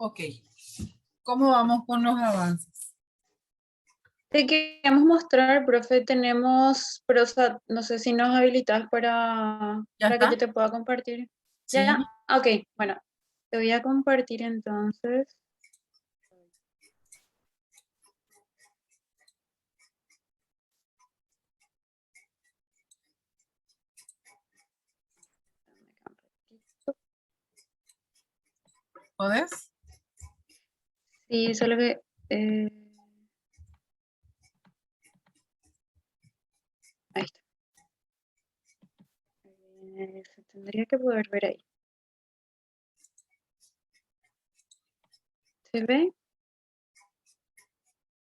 Ok, ¿cómo vamos con los avances? Te queríamos mostrar, profe, tenemos, pero o sea, no sé si nos habilitas ¿Ya para que yo está? te pueda compartir. Ya, Sí, ok, bueno, te voy a compartir entonces. ¿podés? Sí, solo que ahí está. Se tendría que poder ver ahí. ¿Se ve?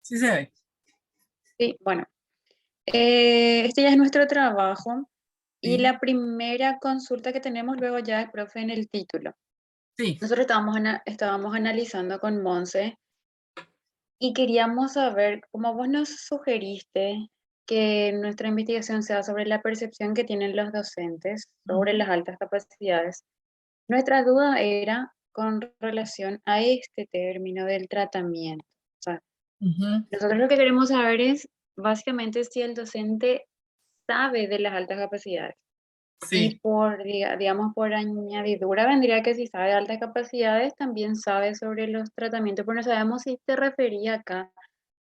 Sí se ve. Sí, bueno. Este ya es nuestro trabajo y Sí, la primera consulta que tenemos luego ya es, profe, en el título. sí, Nosotros estábamos analizando con Monse y queríamos saber, como vos nos sugeriste, que nuestra investigación sea sobre la percepción que tienen los docentes sobre ujú, las altas capacidades. Nuestra duda era con relación a este término del tratamiento. O sea, ujú, nosotros lo que queremos saber es básicamente si el docente sabe de las altas capacidades. Y sí, digamos, por añadidura vendría que si sabe de altas capacidades, también sabe sobre los tratamientos, pero no sabemos si te refería acá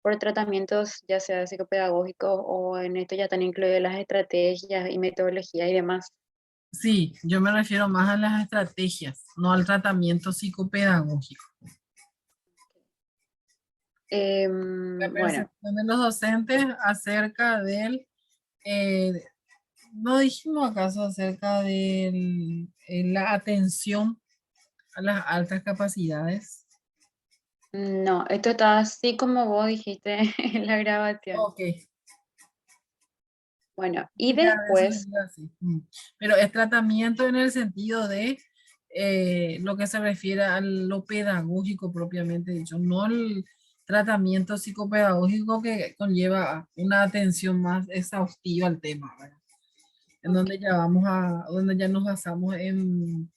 por tratamientos, ya sea psicopedagógicos o en esto ya están incluidas las estrategias y metodología y demás. sí, yo me refiero más a las estrategias, no al tratamiento psicopedagógico. La Bueno, percepción de los docentes acerca del, eh, no dijimos acaso acerca de la atención a las altas capacidades. no, esto está así como vos dijiste en la grabación. Ok, Bueno, y ya eso después, sería así. Pero es tratamiento en el sentido de lo que se refiere a lo pedagógico propiamente dicho, no el tratamiento psicopedagógico que conlleva una atención más exhaustiva al tema, ¿verdad? En ok. donde ya donde ya nos basamos en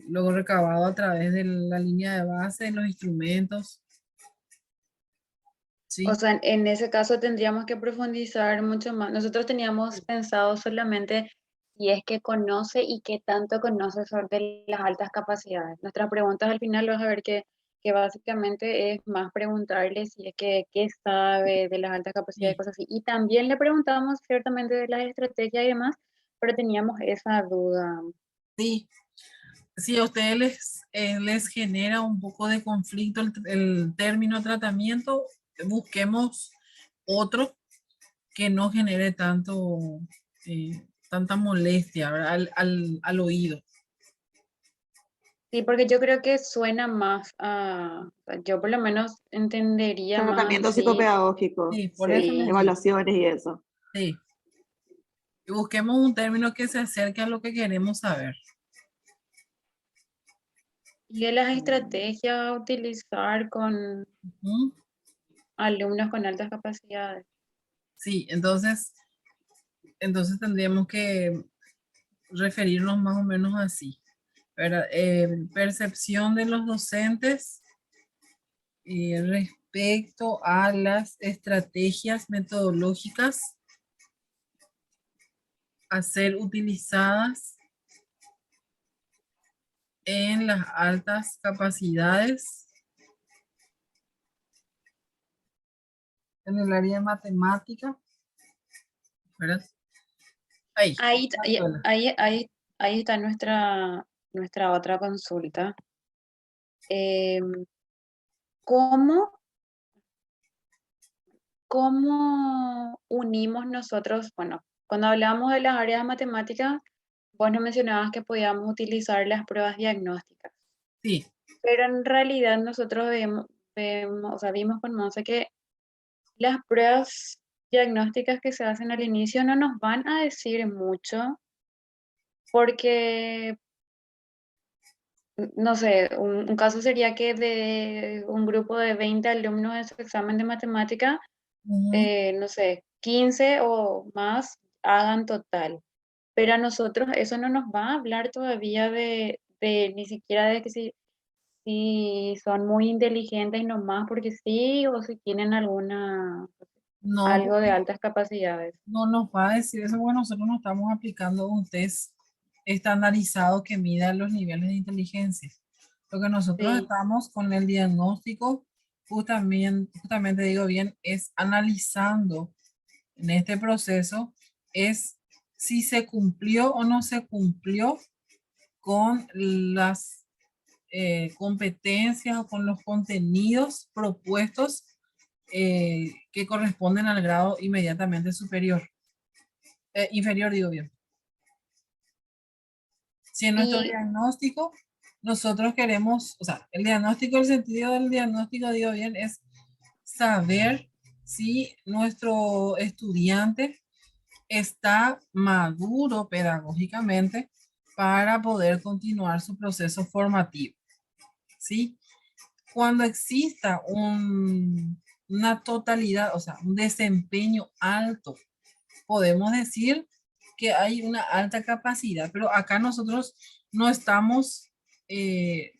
lo recabado a través de la línea de base, en los instrumentos, O ¿sí? sea, en ese caso tendríamos que profundizar mucho más. Nosotros teníamos pensado solamente si es que conoce y qué tanto conoce sobre las altas capacidades. Nuestras preguntas al final vas a ver que básicamente es más preguntarle si es que qué sabe de las altas capacidades y Sí, cosas así. Y también le preguntamos ciertamente de las estrategias y demás, pero teníamos esa duda. sí. Si a ustedes les genera un poco de conflicto el término tratamiento, busquemos otro que no genere tanta molestia, ¿verdad? Al oído. Sí, porque yo creo que suena más a, yo por lo menos entendería más Tratamiento así. psicopedagógico, Sí, por eso sí, Sí. les digo. evaluaciones y eso. Sí, y busquemos un término que se acerque a lo que queremos saber. Y de las estrategias a utilizar con Ujú. alumnos con altas capacidades. Sí, entonces tendríamos que referirnos más o menos así, ¿verdad? Percepción de los docentes respecto a las estrategias metodológicas a ser utilizadas en las altas capacidades en el área de matemática, ¿verdad? Ahí, Ahí, ahí, Marcela. ahí, ahí, ahí está nuestra otra consulta. Em, ¿cómo, cómo unimos nosotros? Bueno, cuando hablamos de las áreas de matemáticas, vos nos mencionabas que podíamos utilizar las pruebas diagnósticas, Sí, pero en realidad nosotros o sea, vimos con Monse que las pruebas diagnósticas que se hacen al inicio no nos van a decir mucho porque, no sé, un caso sería que de un grupo de 20 alumnos en su examen de matemática, ujú, no sé, 15 o más hagan total. Pero a nosotros eso no nos va a hablar todavía de ni siquiera de que si si son muy inteligentes nomás porque sí, o si tienen No, algo de altas capacidades. no nos va a decir eso porque nosotros no estamos aplicando un test estandarizado que mida los niveles de inteligencia. Lo que nosotros Sí. estamos con el diagnóstico, justamente digo bien, es analizando en este proceso, es si se cumplió o no se cumplió con las competencias o con los contenidos propuestos que corresponden al grado inmediatamente superior. Inferior, digo bien. Si en nuestro Y diagnóstico nosotros queremos, o sea, el diagnóstico, el sentido del diagnóstico, digo bien, es saber si nuestro estudiante está maduro pedagógicamente para poder continuar su proceso formativo, ¿sí? Cuando exista una totalidad, o sea, un desempeño alto, podemos decir que hay una alta capacidad, pero acá nosotros no estamos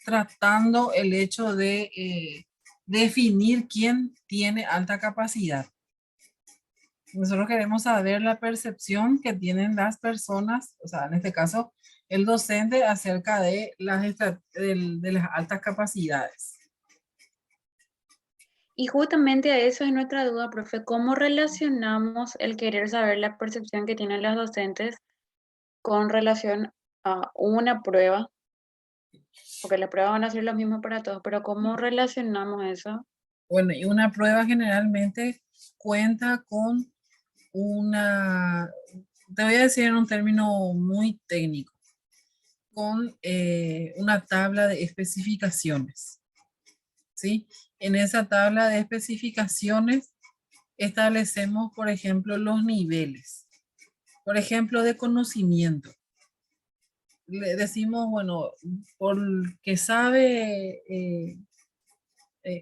tratando el hecho de definir quién tiene alta capacidad. Nosotros queremos saber la percepción que tienen las personas, o sea, en este caso, el docente acerca de de las altas capacidades. Y justamente a eso es nuestra duda, profe, ¿cómo relacionamos el querer saber la percepción que tienen los docentes con relación a una prueba? Porque las pruebas van a ser lo mismo para todos, pero ¿cómo relacionamos eso? Bueno, y una prueba generalmente cuenta con te voy a decir en un término muy técnico, con una tabla de especificaciones, ¿sí? En esa tabla de especificaciones establecemos, por ejemplo, los niveles, por ejemplo, de conocimiento. Le decimos, bueno, porque sabe,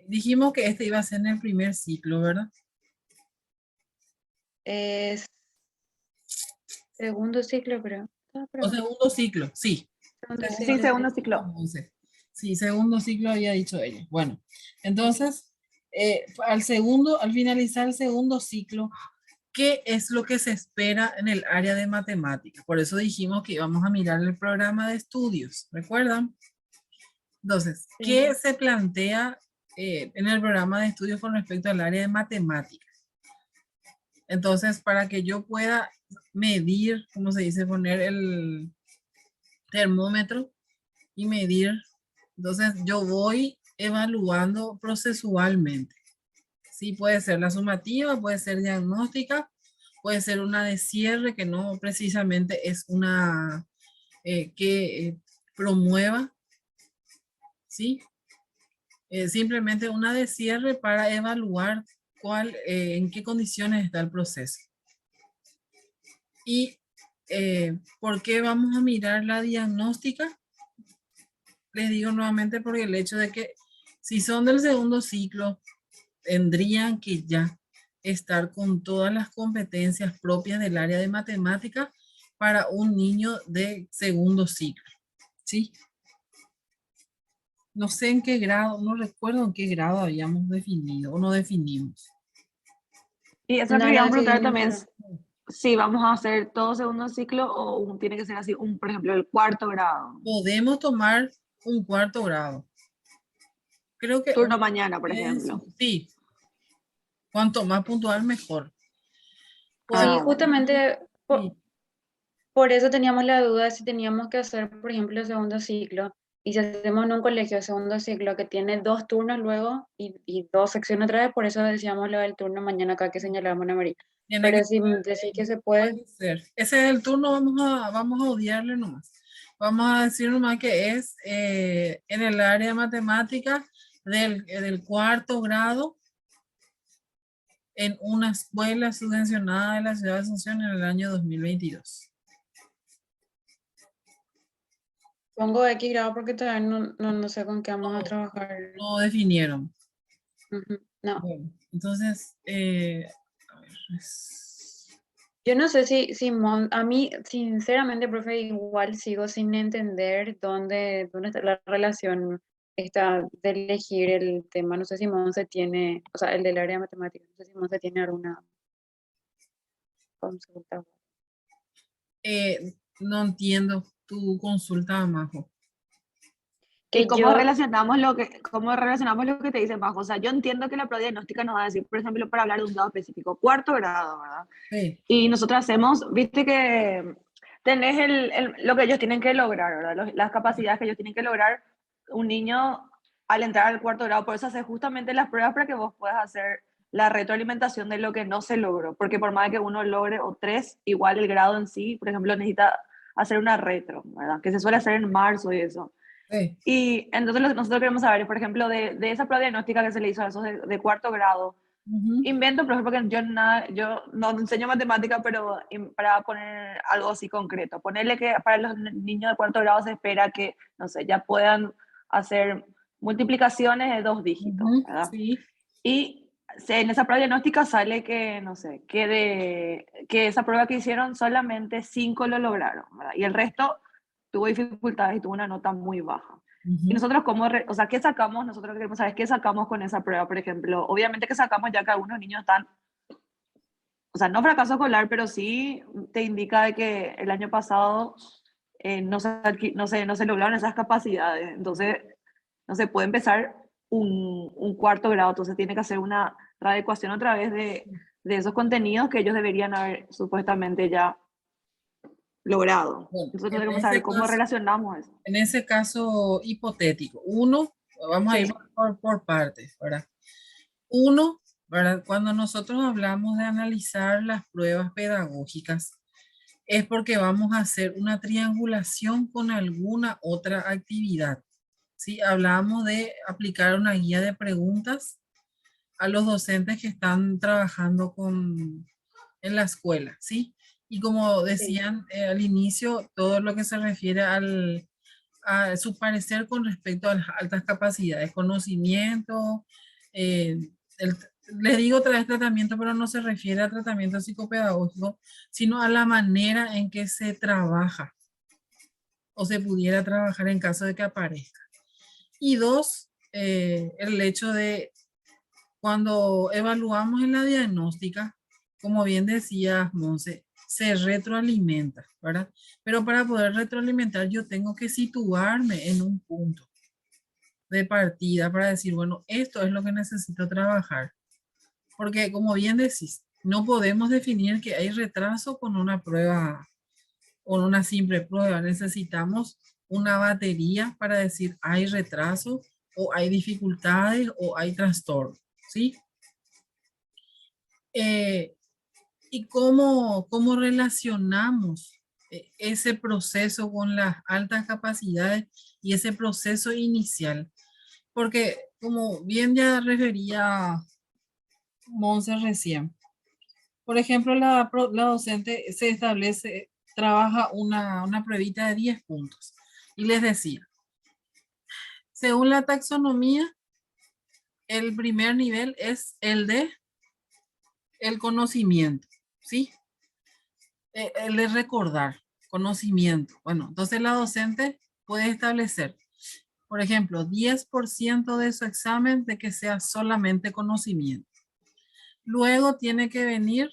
dijimos que este iba a ser en el primer ciclo, ¿verdad? Es segundo ciclo, creo. Ah, O pero segundo ciclo, sí. segundo Segundo Sí, ciclo, ciclo, segundo sí. ciclo. 11. Sí, segundo ciclo había dicho ella. Bueno, entonces, al finalizar el segundo ciclo, ¿qué es lo que se espera en el área de matemáticas? Por eso dijimos que íbamos a mirar el programa de estudios, ¿recuerdan? Entonces, Sí. ¿qué se plantea en el programa de estudios con respecto al área de matemáticas? Entonces, para que yo pueda medir, ¿cómo se dice? Poner el termómetro y medir. Entonces, yo voy evaluando procesualmente. Sí, puede ser la sumativa, puede ser diagnóstica, puede ser una de cierre que no precisamente es una que promueva, ¿sí? Simplemente una de cierre para evaluar en qué condiciones está el proceso. ¿Y por qué vamos a mirar la diagnóstica? Les digo nuevamente porque el hecho de que si son del segundo ciclo, tendrían que ya estar con todas las competencias propias del área de matemática para un niño de segundo ciclo, ¿sí? No sé en qué grado, no recuerdo en qué grado habíamos definido o no definimos. Y eso es lo No que lo queríamos preguntar decidimos, también, pero si vamos a hacer todo segundo ciclo o tiene que ser así, por ejemplo, el cuarto grado. Podemos tomar un cuarto grado. Creo que Turno mañana, por es, ejemplo. sí, cuanto más puntual mejor. sí, Ah, Podemos, bueno. justamente sí, por eso teníamos la duda de si teníamos que hacer, por ejemplo, el segundo ciclo. Y si hacemos en un colegio de segundo ciclo que tiene dos turnos luego y dos secciones otra vez, por eso decíamos lo del turno mañana acá que señalábamos Ana María. tiene que Pero si decís que se puede, puede ser. Ese es el turno, vamos a odiarle nomás. Vamos a decir nomás que es en el área de matemática del cuarto grado en una escuela subvencionada de la ciudad de Asunción en el año 2022. pongo X grado porque todavía no sé con qué vamos a No, trabajar. no definieron. Ujú. No, Bueno, entonces, a ver, yo no sé a mí, sinceramente, profe, igual sigo sin entender dónde está la relación esta de elegir el tema. No sé si Monse tiene, o sea, el del área de matemáticas, no sé si Monse tiene alguna consulta. No entiendo tu consulta, Majo. ¿Y Que yo, cómo relacionamos lo que te dice Majo? O sea, yo entiendo que la prodiagnóstica nos va a decir, por ejemplo, para hablar de un grado específico, cuarto grado, ¿verdad? Sí. Y nosotros hacemos, viste que tenés lo que ellos tienen que lograr, ¿verdad? Las capacidades que ellos tienen que lograr un niño al entrar al cuarto grado. Por eso haces justamente las pruebas para que vos puedas hacer la retroalimentación de lo que no se logró. Porque por más que uno logre o tres, igual el grado en sí, por ejemplo, necesita hacer una retro, ¿verdad? Que se suele hacer en marzo y eso. Sí. Y entonces lo que nosotros queremos saber, por ejemplo, de esa prueba diagnóstica que se le hizo a esos de cuarto grado, Ujú. invento, por ejemplo, que yo no enseño matemática, pero para poner algo así concreto, ponerle que para los niños de cuarto grado se espera que, no sé, ya puedan hacer multiplicaciones de 2 dígitos, Ujú. ¿verdad? Sí. Y en esa prueba diagnóstica sale que, no sé, que esa prueba que hicieron solamente 5 lo lograron, ¿verdad? Y el resto tuvo dificultades y tuvo una nota muy baja. Y Ujú. nosotros, o sea, ¿qué sacamos? Nosotros queremos saber qué sacamos con esa prueba, por ejemplo. Obviamente que sacamos ya que algunos niños están, o sea, no fracaso escolar, pero sí te indica de que el año pasado no se lograron esas capacidades. Entonces, no se puede empezar un cuarto grado, entonces tiene que hacer una readecuación otra vez de esos contenidos que ellos deberían haber supuestamente ya logrado. Bueno, Entonces, no queremos saber cómo relacionamos eso. en ese caso hipotético, uno, vamos a ir Sí, por partes, ¿verdad? Uno, ¿verdad? Cuando nosotros hablamos de analizar las pruebas pedagógicas, es porque vamos a hacer una triangulación con alguna otra actividad. ¿Sí? Hablamos de aplicar una guía de preguntas a los docentes que están trabajando en la escuela, ¿sí? Y como sí, decían al inicio, todo lo que se refiere a su parecer con respecto a las altas capacidades, conocimiento, eh, el, les digo otra vez tratamiento, pero no se refiere a tratamiento psicopedagógico, sino a la manera en que se trabaja o se pudiera trabajar en caso de que aparezca. Y dos, el hecho de cuando evaluamos en la diagnóstica, como bien decía Monse, se retroalimenta, ¿verdad? Pero para poder retroalimentar yo tengo que situarme en un punto de partida para decir, bueno, esto es lo que necesito trabajar. Porque como bien decís, no podemos definir que hay retraso con una prueba, con una simple prueba. Necesitamos una batería para decir hay retraso o hay dificultades o hay trastorno, ¿sí? Eh, ¿Y cómo relacionamos ese proceso con las altas capacidades y ese proceso inicial? Porque como bien ya refería Monse recién, por ejemplo, la docente se establece, trabaja una pruebita de 10 puntos y les decía, según la taxonomía, el primer nivel es el de el conocimiento, ¿sí? El de recordar, conocimiento. Bueno, entonces la docente puede establecer, por ejemplo, 10% de su examen de que sea solamente conocimiento. Luego tiene que venir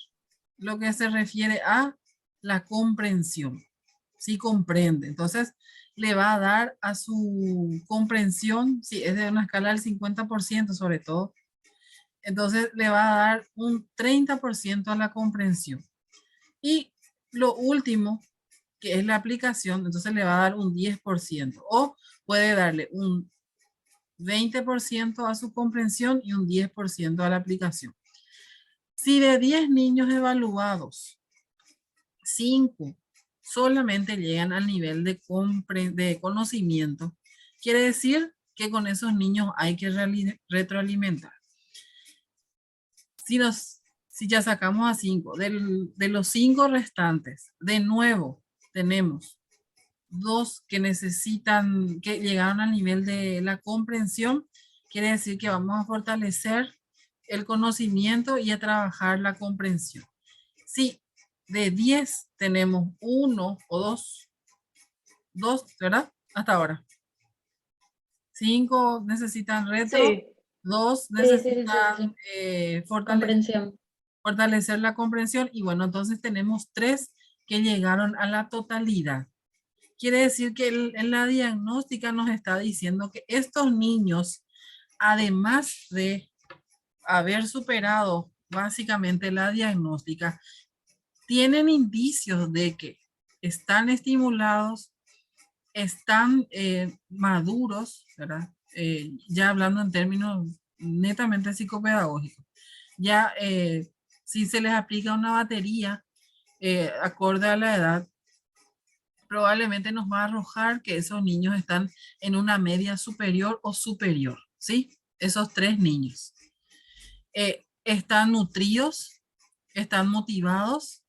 lo que se refiere a la comprensión. Si comprende, entonces le va a dar a su comprensión, si es de una escala del 50% sobre todo, entonces le va a dar un 30% a la comprensión. Y lo último, que es la aplicación, entonces le va a dar un 10% o puede darle un 20% a su comprensión y un 10% a la aplicación. Si de 10 niños evaluados, 5 solamente llegan al nivel de conocimiento, quiere decir que con esos niños hay que retroalimentar. Si, si ya sacamos a 5, de los 5 restantes, de nuevo tenemos 2 que necesitan, que llegaron al nivel de la comprensión, quiere decir que vamos a fortalecer el conocimiento y a trabajar la comprensión. Si de 10 tenemos uno o dos, ¿verdad? Hasta ahora. 5 necesitan retro, Sí, 2 Sí, sí, sí, sí, necesitan sí. fortalecer, Comprensión. fortalecer la comprensión y bueno, entonces tenemos 3 que llegaron a la totalidad. Quiere decir que en la diagnóstica nos está diciendo que estos niños, además de haber superado básicamente la diagnóstica, tienen indicios de que están estimulados, están maduros, ¿verdad? Ya hablando en términos netamente psicopedagógicos. Ya si se les aplica una batería acorde a la edad, probablemente nos va a arrojar que esos niños están en una media superior o superior, ¿sí? Esos 3 niños. Están nutridos, están motivados,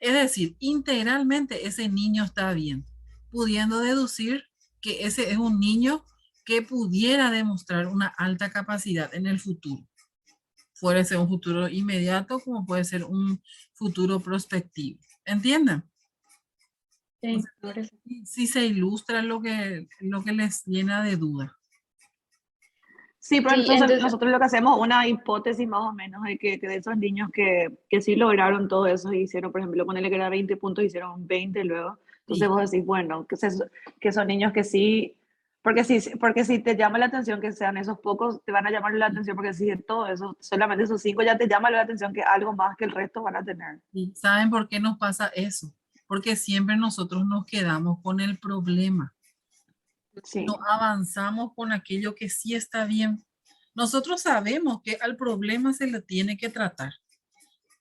es decir, integralmente ese niño está bien, pudiendo deducir que ese es un niño que pudiera demostrar una alta capacidad en el futuro. Puede ser un futuro inmediato como puede ser un futuro prospectivo. ¿Entienden? Sí, ahora sí. Si se ilustra lo que les llena de duda. sí, pero Sí, entonces entonces, nosotros lo que hacemos es una hipótesis más o menos que de esos niños que sí lograron todo eso y hicieron, por ejemplo, ponerle que era 20 puntos, hicieron 20 luego. Entonces Sí, vos decís, bueno, que son niños que sí, porque si te llama la atención que sean esos pocos, te van a llamar la atención porque si de todo eso, solamente esos 5 ya te llama la atención que algo más que el resto van a tener. sí. ¿Saben por qué nos pasa eso? Porque siempre nosotros nos quedamos con el problema. No Sí, avanzamos con aquello que sí está bien. Nosotros sabemos que al problema se le tiene que tratar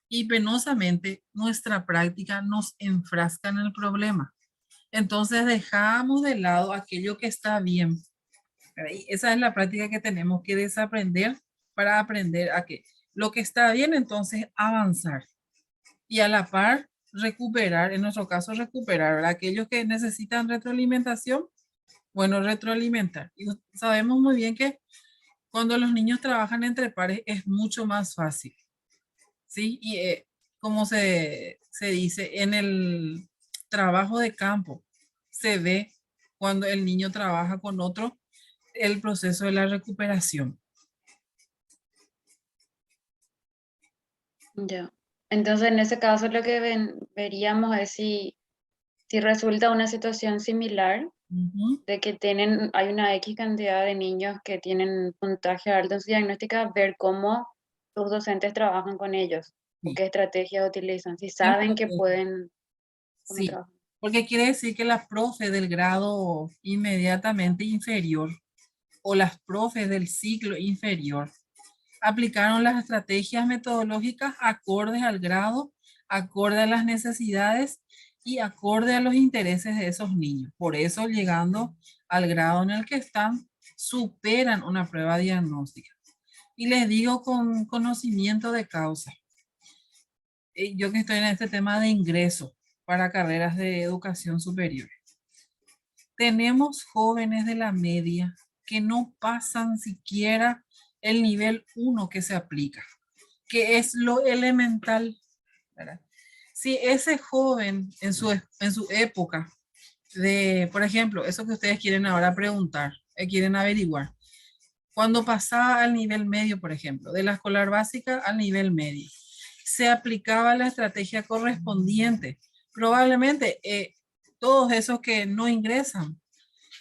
y penosamente nuestra práctica nos enfrasca en el problema. Entonces dejamos de lado aquello que está bien. Y esa es la práctica que tenemos que desaprender para aprender a que lo que está bien, entonces avanzar y a la par recuperar, en nuestro caso recuperar, ¿verdad? Aquellos que necesitan retroalimentación, bueno, retroalimentar. Y sabemos muy bien que cuando los niños trabajan entre pares es mucho más fácil, ¿sí? Y como se dice, en el trabajo de campo se ve cuando el niño trabaja con otro el proceso de la recuperación. ya. Entonces, en ese caso, lo que veríamos es si resulta una situación similar, Ujú. de que hay una X cantidad de niños que tienen puntaje alto en su diagnóstica, ver cómo sus docentes trabajan con ellos o Sí, qué estrategias utilizan, si saben que 100%. pueden, cómo Sí, trabajan. porque quiere decir que las profes del grado inmediatamente inferior o las profes del ciclo inferior aplicaron las estrategias metodológicas acordes al grado, acorde a las necesidades y acorde a los intereses de esos niños. Por eso, llegando al grado en el que están, superan una prueba diagnóstica. Y les digo con conocimiento de causa, yo que estoy en este tema de ingreso para carreras de educación superior, tenemos jóvenes de la media que no pasan siquiera el nivel 1 que se aplica, que es lo elemental, ¿verdad? Si ese joven en su época de, por ejemplo, eso que ustedes quieren ahora preguntar, quieren averiguar, cuando pasaba al nivel medio, por ejemplo, de la escolar básica al nivel medio, se aplicaba la estrategia correspondiente. Probablemente todos esos que no ingresan,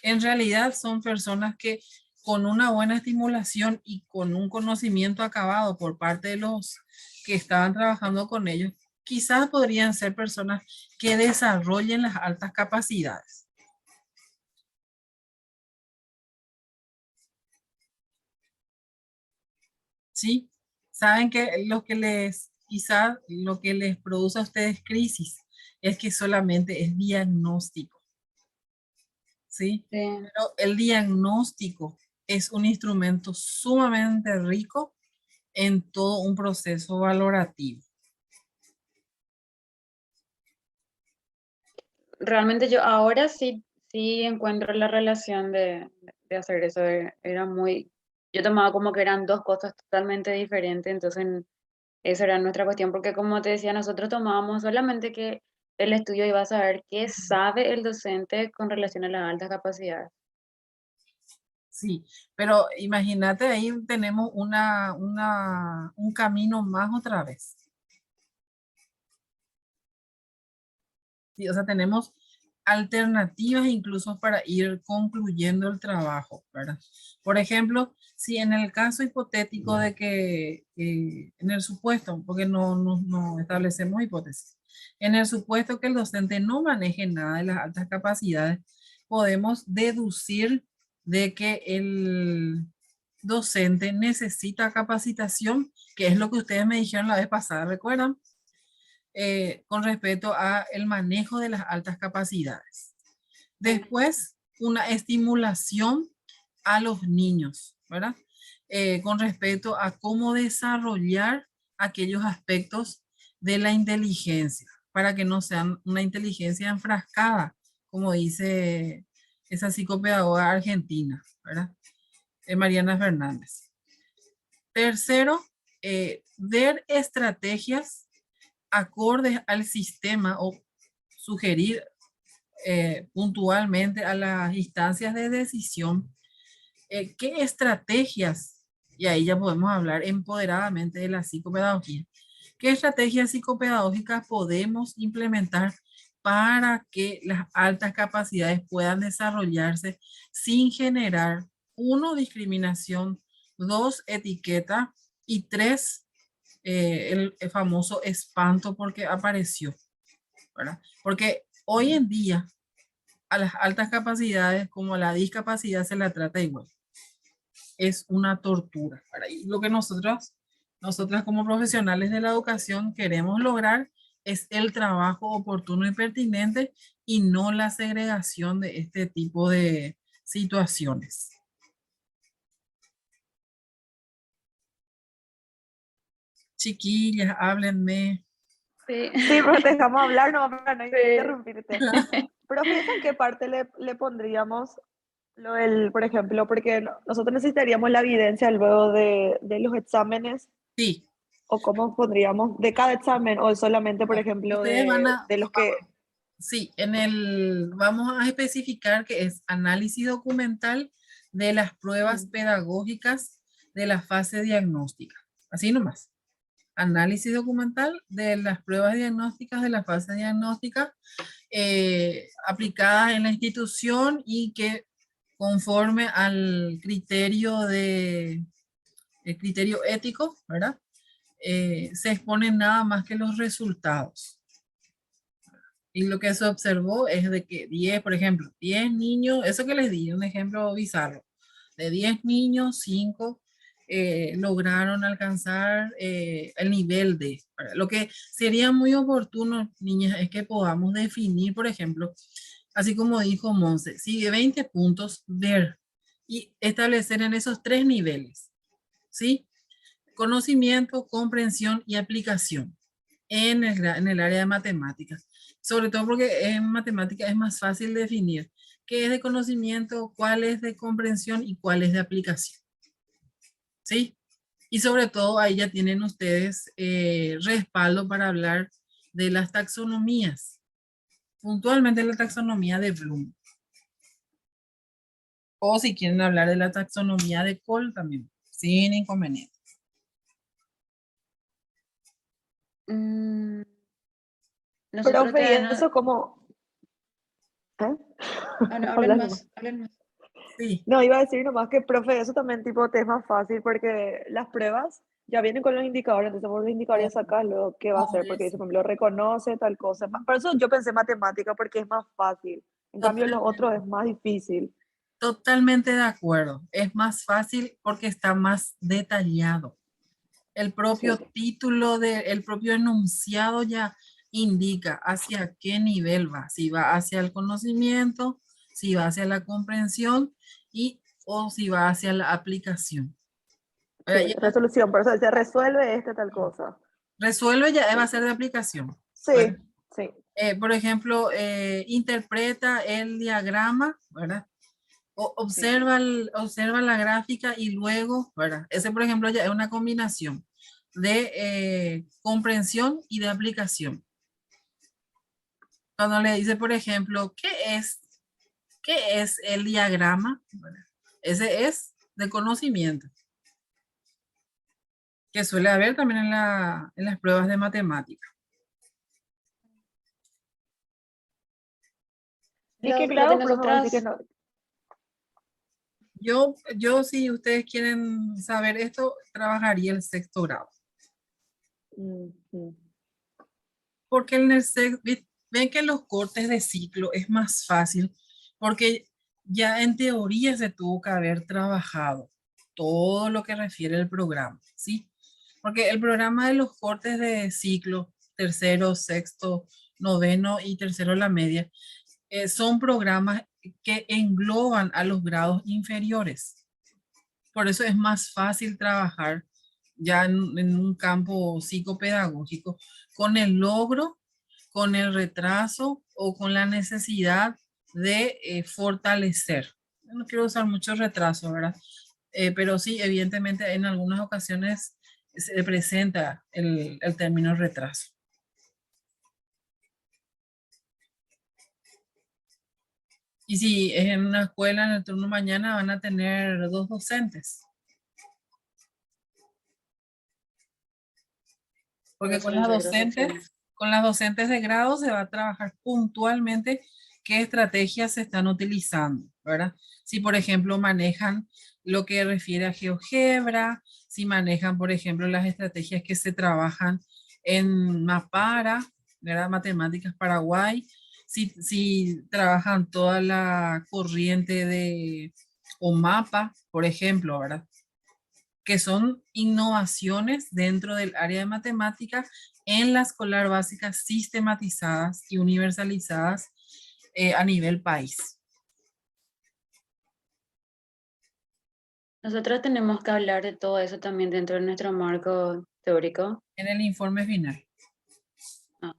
en realidad son personas que con una buena estimulación y con un conocimiento acabado por parte de los que estaban trabajando con ellos, quizás podrían ser personas que desarrollen las altas capacidades. ¿Sí? Saben que lo que les, quizás lo que les produce a ustedes crisis es que solamente es diagnóstico, ¿sí? Sí. Pero el diagnóstico es un instrumento sumamente rico en todo un proceso valorativo. Realmente yo ahora sí encuentro la relación de hacer eso. Era muy, yo tomaba como que eran dos cosas totalmente diferentes, entonces esa era nuestra cuestión, porque como te decía, nosotros tomábamos solamente que el estudio iba a saber qué sabe el docente con relación a las altas capacidades. Sí, pero imagínate, ahí tenemos un camino más otra vez. Sí, o sea, tenemos alternativas incluso para ir concluyendo el trabajo, ¿verdad? Por ejemplo, si en el caso hipotético de que, en el supuesto, porque no establecemos hipótesis, en el supuesto que el docente no maneje nada de las altas capacidades, podemos deducir de que el docente necesita capacitación, que es lo que ustedes me dijeron la vez pasada, ¿recuerdan? Con respecto a el manejo de las altas capacidades. Después, una estimulación a los niños, ¿verdad? Con respecto a cómo desarrollar aquellos aspectos de la inteligencia, para que no sean una inteligencia enfrascada, como dice esa psicopedagoga argentina, ¿verdad? Mariana Fernández. Tercero, ver estrategias acordes al sistema o sugerir puntualmente a las instancias de decisión qué estrategias, y ahí ya podemos hablar empoderadamente de la psicopedagogía, qué estrategias psicopedagógicas podemos implementar para que las altas capacidades puedan desarrollarse sin generar, uno, discriminación, dos, etiqueta y tres, el famoso espanto porque apareció, ¿verdad? Porque hoy en día a las altas capacidades como a la discapacidad se la trata igual. Es una tortura. ¿Verdad? Y lo que nosotras como profesionales de la educación queremos lograr es el trabajo oportuno y pertinente y no la segregación de este tipo de situaciones. Chiquillas, háblenme. Sí. Sí, pero te dejamos hablar, no, para no Sí. interrumpirte. Profe, ¿en qué parte le pondríamos lo del, por ejemplo, porque nosotros necesitaríamos la evidencia luego de los exámenes, Sí, o cómo pondríamos de cada examen, o solamente, por ejemplo, ustedes van a, de los que... sí, vamos a especificar que es análisis documental de las pruebas pedagógicas de la fase diagnóstica. Así nomás. Análisis documental de las pruebas diagnósticas de la fase diagnóstica aplicadas en la institución y que conforme al el criterio ético, ¿verdad? Se exponen nada más que los resultados. Y lo que se observó es de que 10, por ejemplo, 10 niños, eso que les di, un ejemplo bizarro, de 10 niños, 5 lograron alcanzar el nivel de. Lo que sería muy oportuno, niñas, es que podamos definir, por ejemplo, así como dijo Monse, si de 20 puntos, ver y establecer en esos 3 niveles, ¿sí? Conocimiento, comprensión y aplicación en el área de matemáticas. Sobre todo porque en matemáticas es más fácil definir qué es de conocimiento, cuál es de comprensión y cuál es de aplicación. ¿Sí? Y sobre todo ahí ya tienen ustedes respaldo para hablar de las taxonomías, puntualmente la taxonomía de Bloom. O si quieren hablar de la taxonomía de Cole también, sin inconveniente. Nosotros Profe, y todavía no... eso como... ¿Eh? Ah, no, hablen Habla nomás. más, hablen más. Sí, No, iba a decir nomás que, profe, eso también tipo te es más fácil porque las pruebas ya vienen con los indicadores, entonces por los indicadores obvio, sacas lo que va a hacer, porque dice, por ejemplo, reconoce tal cosa. Por eso yo pensé matemática, porque es más fácil. En cambio, los otros totalmente. es más difícil. Totalmente de acuerdo. Es más fácil porque está más detallado. El propio Sí. título el propio enunciado ya indica hacia qué nivel va. Si va hacia el conocimiento, si va hacia la comprensión y o si va hacia la aplicación. Sí, Ya resolución, por eso se resuelve este tal cosa. resuelve ya va a Sí, ser de aplicación. sí, sí. Por ejemplo, interpreta el diagrama, ¿verdad? Sí. Observa la gráfica y luego, ¿verdad? Ese, por ejemplo, ya es una combinación de comprensión y de aplicación. Cuando le dice, por ejemplo, qué es el diagrama? ¿Verdad? Ese es de conocimiento, que suele haber también en las pruebas de matemática. ¿De qué Lo de grado, profe? Vos decís que nosotras, no. Si ustedes quieren saber esto, trabajaría el sexto grado. Mm. Porque ven que los cortes de ciclo es más fácil, porque ya en teoría se tuvo que haber trabajado todo lo que refiere al programa, ¿sí? Porque el programa de los cortes de ciclo, tercero, sexto, noveno y tercero la media, son programas que engloban a los grados inferiores. Por eso es más fácil trabajar ya en un campo psicopedagógico con el logro, con el retraso o con la necesidad de fortalecer. Yo no quiero usar mucho retraso, ¿verdad? Pero sí, evidentemente en algunas ocasiones se presenta el término retraso. Y si es en una escuela en el turno mañana, van a tener 2 docentes. Porque suelen ser dos secciones. con las docentes de grado se va a trabajar puntualmente qué estrategias se están utilizando, ¿verdad? Si, por ejemplo, manejan lo que refiere a GeoGebra, si manejan, por ejemplo, las estrategias que se trabajan en Mapara, ¿verdad? Matemáticas Paraguay, si trabajan toda la corriente de OMAPA, por ejemplo, ¿verdad? Que son innovaciones dentro del área de matemáticas en la escolar básica sistematizadas y universalizadas a nivel país. Nosotros tenemos que hablar de todo eso también dentro de nuestro marco teórico. En el informe final. Ah,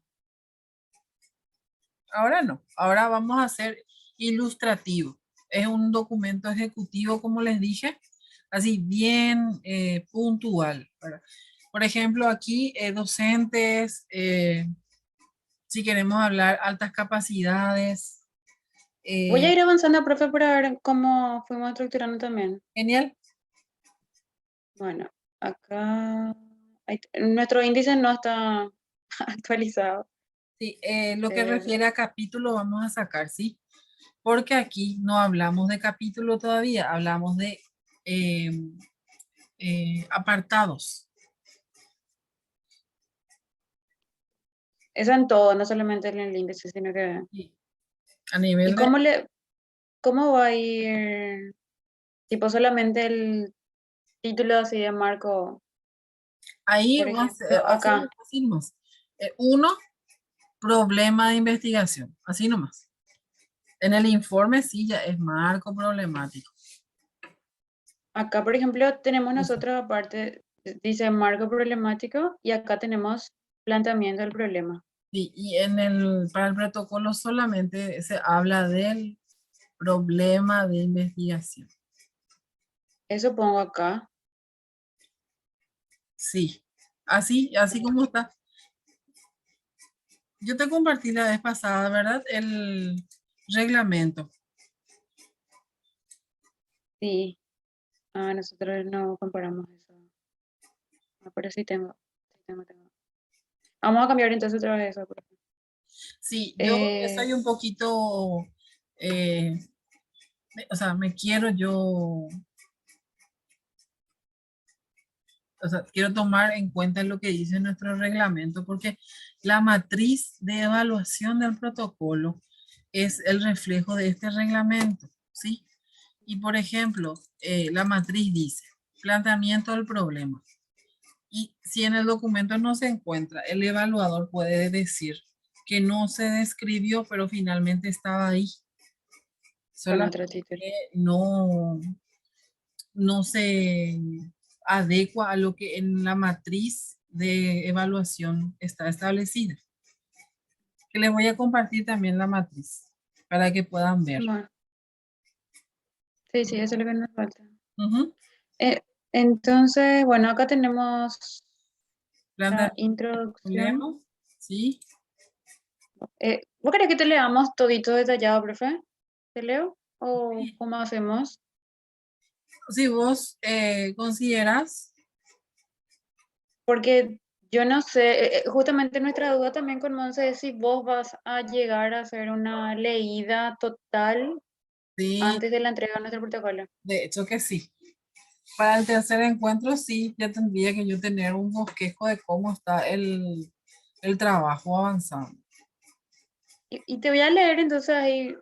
Ahora no, ahora vamos a hacer ilustrativo. Es un documento ejecutivo, como les dije, así bien puntual. ¿Verdad? Por ejemplo, aquí docentes, si queremos hablar altas capacidades. voy a ir avanzando, profe, para ver cómo fuimos estructurando también. Genial. Bueno, acá nuestro índice no está actualizado. Sí, lo que Eh, refiere a capítulo vamos a sacar, ¿sí? Porque aquí no hablamos de capítulo todavía, hablamos de eh, apartados. eso en todo, no solamente en el índice, sino que... Sí. A ¿Y nivel de, cómo va a ir, tipo solamente el título así de marco, ahí por va ejemplo, así, acá? así nomás. Uno, problema de investigación, así nomás. En el informe sí ya es marco problemático. Acá, por ejemplo, tenemos Eso. nosotros aparte, dice marco problemático y acá tenemos planteamiento del problema. Sí, y para el protocolo solamente se habla del problema de investigación. Eso pongo acá. Sí, así como está. Yo te compartí la vez pasada, ¿verdad? El reglamento. Sí, nosotros no comparamos eso. Ah, pero sí tengo, tengo. Vamos a cambiar entonces otra vez eso. Sí, yo Eh, soy un poquito, eh, o sea, me quiero yo, o sea, quiero tomar en cuenta lo que dice nuestro reglamento, porque la matriz de evaluación del protocolo es el reflejo de este reglamento, ¿sí? Y por ejemplo, la matriz dice, planteamiento del problema. Y si en el documento no se encuentra, el evaluador puede decir que no se describió, pero finalmente estaba ahí. con Solamente otro título. no se adecua a lo que en la matriz de evaluación está establecida. Que les voy a compartir también la matriz para que puedan ver. Bueno, sí, sí, eso es lo que nos falta. Ujú. Eh, entonces, bueno, acá tenemos la Planteamiento del introducción. problema, ¿sí? ¿Vos querés que te leamos todito detallado, profe? ¿Te leo? ¿O cómo hacemos? Si vos consideras, Porque yo no sé, justamente nuestra duda también con Monse es si vos vas a llegar a hacer una leída total sí, antes de la entrega de nuestro protocolo. de hecho que sí. Para el tercer encuentro, sí, ya tendría que yo tener un bosquejo de cómo está el trabajo avanzando. Y te voy a leer entonces ahí,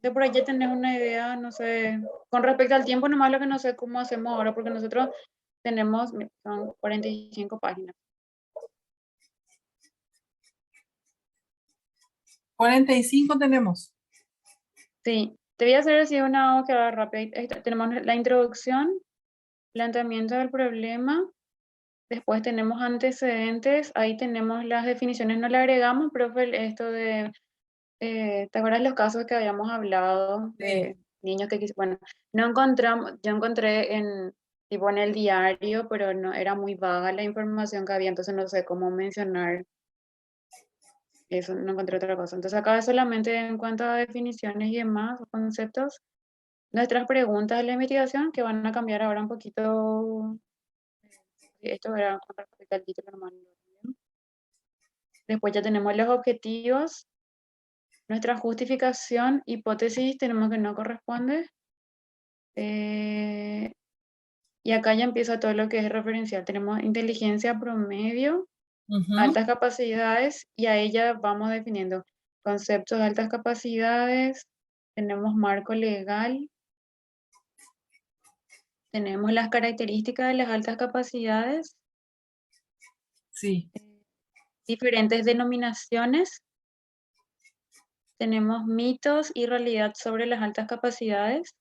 de por ahí ya tenés una idea, no sé, con respecto al tiempo, nomás lo que no sé cómo hacemos ahora, porque nosotros tenemos, son 45 páginas. 45 tenemos. Sí, te voy a hacer así una hoja rápida. Tenemos la introducción, planteamiento del problema, después tenemos antecedentes, ahí tenemos las definiciones, no le agregamos, profe, esto de, ¿te acuerdas los casos que habíamos hablado Sí, de niños que bueno, no encontramos, yo encontré en, tipo en el diario, pero no, era muy vaga la información que había, entonces no sé cómo mencionar eso, no encontré otra cosa. Entonces acá solamente en cuanto a definiciones y demás, conceptos, nuestras preguntas de la investigación que van a cambiar ahora un poquito. Esto era con respecto al título normal. Después ya tenemos los objetivos, nuestra justificación, hipótesis, tenemos que no corresponde. eh, y acá ya empieza todo lo que es referencial. Tenemos inteligencia promedio, ujú, altas capacidades, y a ella vamos definiendo conceptos de altas capacidades, tenemos marco legal, tenemos las características de las altas capacidades, sí, diferentes denominaciones. Tenemos mitos y realidad sobre las altas capacidades,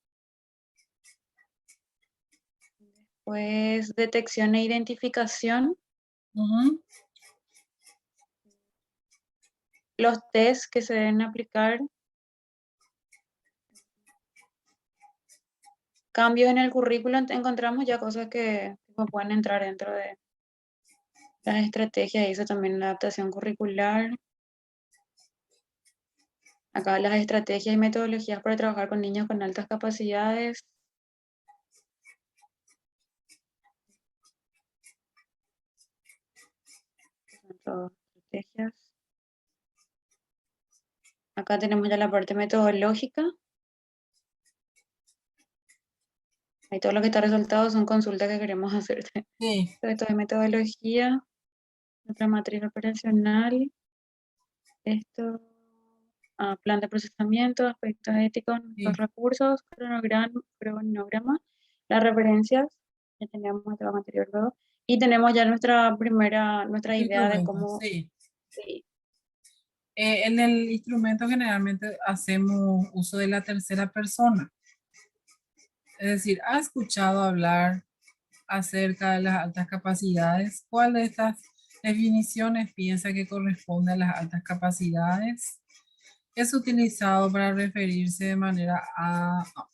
pues detección e identificación, ujú, los test que se deben aplicar, cambios en el currículo, encontramos ya cosas que tipo, pueden entrar dentro de las estrategias, y eso también la adaptación curricular. Acá las estrategias y metodologías para trabajar con niños con altas capacidades. Son todas estrategias. Acá tenemos ya la parte metodológica. Ahí todo lo que está resaltado son consultas que queremos hacerte. sí, Todo esto de metodología, nuestra matriz operacional, esto, plan de procesamiento, aspectos éticos, nuestros sí, recursos, cronograma, las referencias, ya teníamos el trabajo anterior luego, y tenemos ya nuestra idea de instrumento, cómo, sí. sí, En el instrumento generalmente hacemos uso de la tercera persona. Es decir, ¿ha escuchado hablar acerca de las altas capacidades? ¿Cuál de estas definiciones piensa que corresponde a las altas capacidades? Es utilizado para referirse de manera a... no,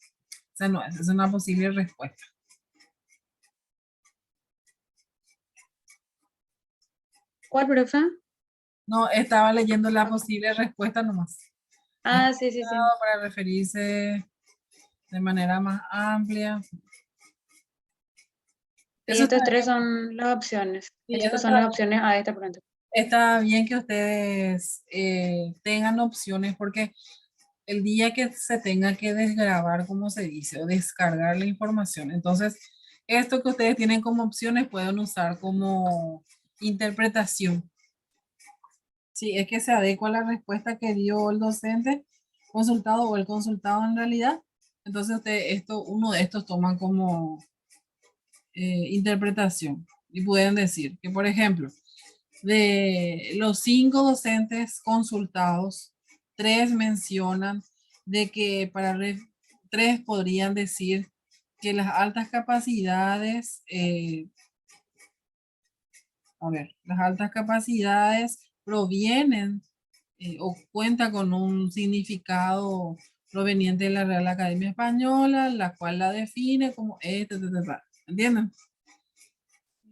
esa no es una posible respuesta. ¿cuál, profe? No, estaba leyendo la posible respuesta nomás. Es Ah, sí, sí, sí. utilizado para referirse de manera más amplia. Sí, Eso está estas tres bien, son las opciones. sí, eso Estas son las opciones a esta pregunta. está bien que ustedes tengan opciones porque el día que se tenga que desgrabar, como se dice, o descargar la información, entonces esto que ustedes tienen como opciones pueden usar como interpretación. Si es que se adecua a la respuesta que dio el docente consultado o el consultado en realidad, entonces uno de estos toman como interpretación y pueden decir que, por ejemplo, de los 5 docentes consultados, 3 mencionan de que tres podrían decir que las altas capacidades, las altas capacidades provienen o cuenta con un significado proveniente de la Real Academia Española, la cual la define como ¿entienden?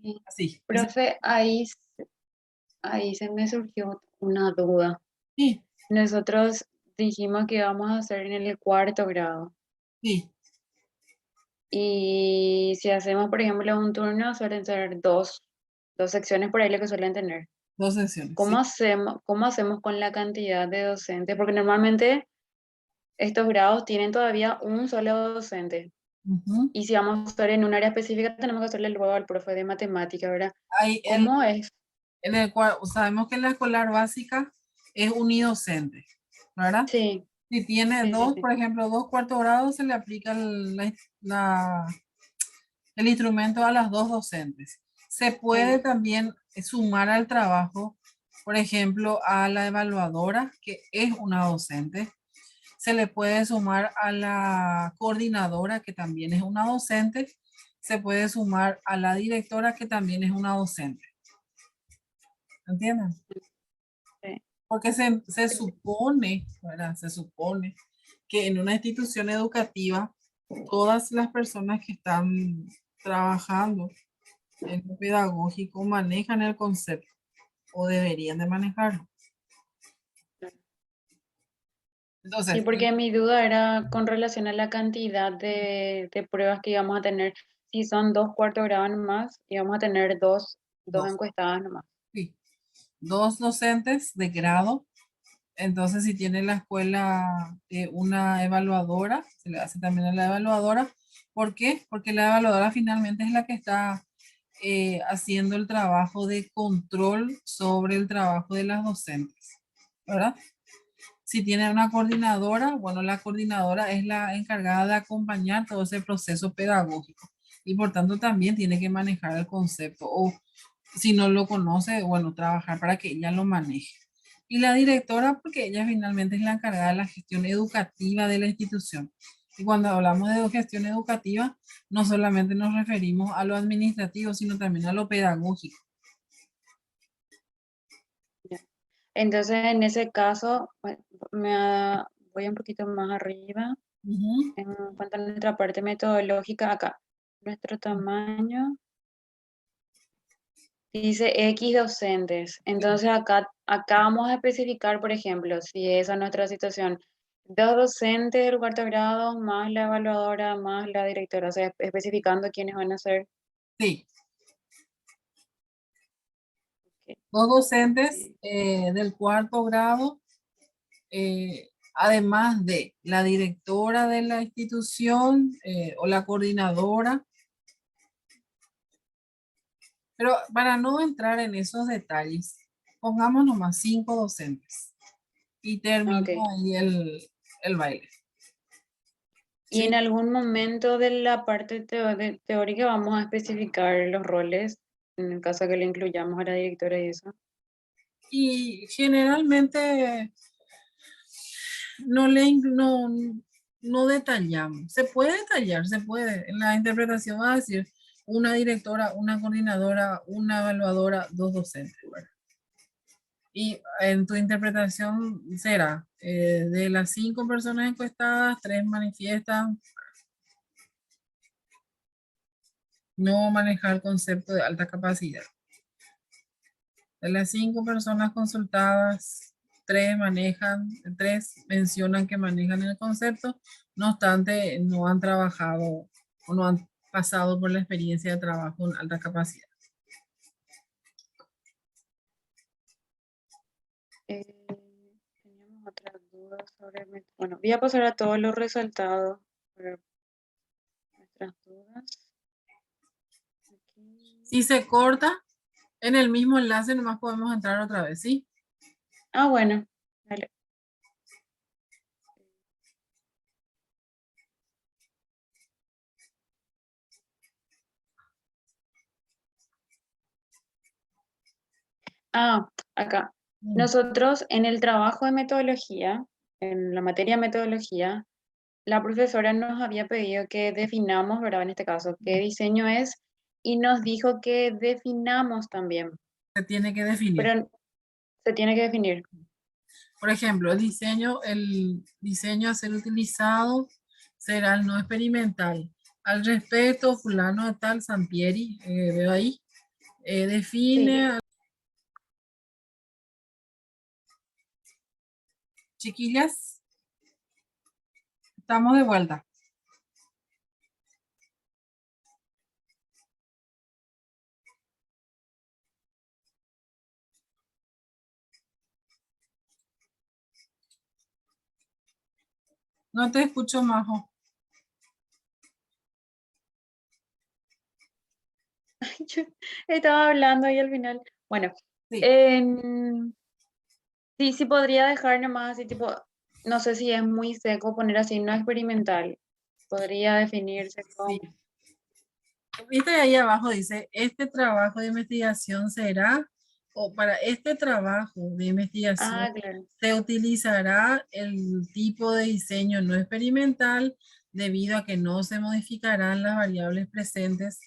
Sí. Así. Profe, ahí se me surgió una duda. Sí, Nosotros dijimos que íbamos a hacer en el cuarto grado. sí. Y si hacemos, por ejemplo, un turno, suelen ser dos secciones por ahí lo que suelen tener. Dos sesiones, ¿sí? Cómo hacemos con la cantidad de docentes? Porque normalmente estos grados tienen todavía un solo docente. Ujú. Y si vamos a estar en un área específica, tenemos que hacerle luego al profe de matemática, ¿verdad? Hay ¿Cómo es? en el cual sabemos que la escolar básica es unidocente, ¿verdad? Sí, Si tiene sí, sí, dos, sí. por ejemplo, dos cuartos grados, se le aplica la- el instrumento a las dos docentes. Se puede Sí, también sumar al trabajo, por ejemplo, a la evaluadora, que es una docente. Se le puede sumar a la coordinadora, que también es una docente. Se puede sumar a la directora, que también es una docente. ¿Entienden? sí. Porque se supone, ¿verdad? Se supone que en una institución educativa, todas las personas que están trabajando en lo pedagógico manejan el concepto o deberían de manejarlo. Sí, Entonces, porque mi duda era con relación a la cantidad de pruebas que íbamos a tener. Si son dos cuartos grados nomás, íbamos a tener dos dos, encuestadas nomás. sí, dos docentes de grado. Entonces, si tiene la escuela una evaluadora, se le hace también a la evaluadora. ¿Por qué? Porque la evaluadora finalmente es la que está haciendo el trabajo de control sobre el trabajo de las docentes, ¿verdad? Si tiene una coordinadora, bueno, la coordinadora es la encargada de acompañar todo ese proceso pedagógico y por tanto también tiene que manejar el concepto o si no lo conoce, bueno, trabajar para que ella lo maneje. Y la directora, porque ella finalmente es la encargada de la gestión educativa de la institución. Y cuando hablamos de gestión educativa, no solamente nos referimos a lo administrativo, sino también a lo pedagógico. Ya. Entonces, en ese caso, voy un poquito más arriba. Ujú. En cuanto a nuestra parte metodológica, acá, nuestro tamaño dice X docentes. Entonces, acá vamos a especificar, por ejemplo, si esa es nuestra situación, dos docentes del cuarto grado, más la evaluadora, más la directora, o sea, especificando quiénes van a ser. Sí, Ok. dos docentes del cuarto grado, además de la directora de la institución o la coordinadora. Pero para no entrar en esos detalles, pongamos nomás 5 docentes y termina Ok. ahí el baile. Y en ¿Sí? algún momento de la parte teórica vamos a especificar los roles, en el caso que le incluyamos a la directora y eso. Y generalmente no, no detallamos. Se puede detallar, se puede. En la interpretación va a decir una directora, una coordinadora, una evaluadora, dos docentes. ¿Verdad? Y en tu interpretación será, de las 5 personas encuestadas, 3 manifiestan no manejar el concepto de alta capacidad. De las 5 personas consultadas, 3 mencionan que manejan el concepto, no obstante, no han trabajado o no han pasado por la experiencia de trabajo en alta capacidad. Teníamos otras dudas sobre... Bueno, voy a pasar a todos los resultados para nuestras dudas. Aquí. Si se corta, en el mismo enlace nomás podemos entrar otra vez, ¿sí? Ah, bueno. Dale. Ah, acá. Mm. Nosotros en el trabajo de metodología, en la materia metodología, la profesora nos había pedido que definamos, ¿verdad? En este caso, qué diseño es y nos dijo que definamos también, Se tiene que definir. pero se tiene que definir. Por ejemplo, el diseño a ser utilizado será el no experimental. Al respecto, fulano de tal, Sampieri, veo ahí, Sí. define, chiquillas, estamos de vuelta. No te escucho, Majo. Yo estaba hablando y al final. Bueno, Sí, en- sí, sí podría dejar nomás así, tipo, no sé si es muy seco poner así, no experimental. Podría definirse sí. como. Viste ahí abajo dice, este trabajo de investigación será, o para este trabajo de investigación Ah, claro. se utilizará el tipo de diseño no experimental debido a que no se modificarán las variables presentes.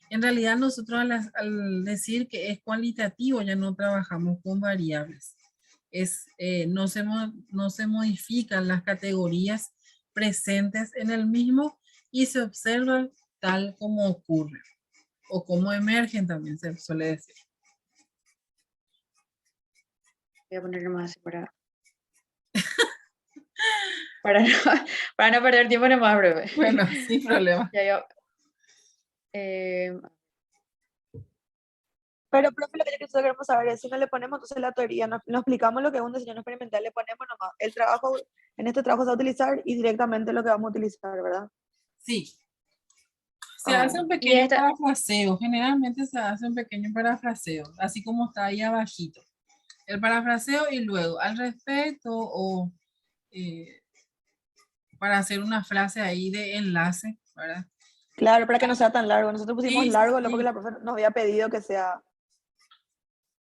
En realidad nosotros al decir que es cualitativo ya no trabajamos con variables. No se modifican las categorías presentes en el mismo y se observan tal como ocurre o como emergen también se suele decir. Voy a poner nomás así para no, para no perder tiempo nomás, breve. Bueno, sin problema. Ya yo. eh, Pero, profe, lo que nosotros queremos saber es si no le ponemos entonces la teoría, no explicamos lo que es un diseño no experimental, le ponemos nomás el trabajo, en este trabajo se va a utilizar y directamente lo que vamos a utilizar, ¿verdad? Sí, se ah, hace bueno. un Y pequeño esta, parafraseo, generalmente se hace un pequeño parafraseo, así como está ahí abajito. El parafraseo y luego al respecto o eh, para hacer una frase ahí de enlace, ¿verdad? Claro, para que no sea tan largo. Nosotros pusimos Sí, sí, largo, lo porque sí. la profe nos había pedido que sea.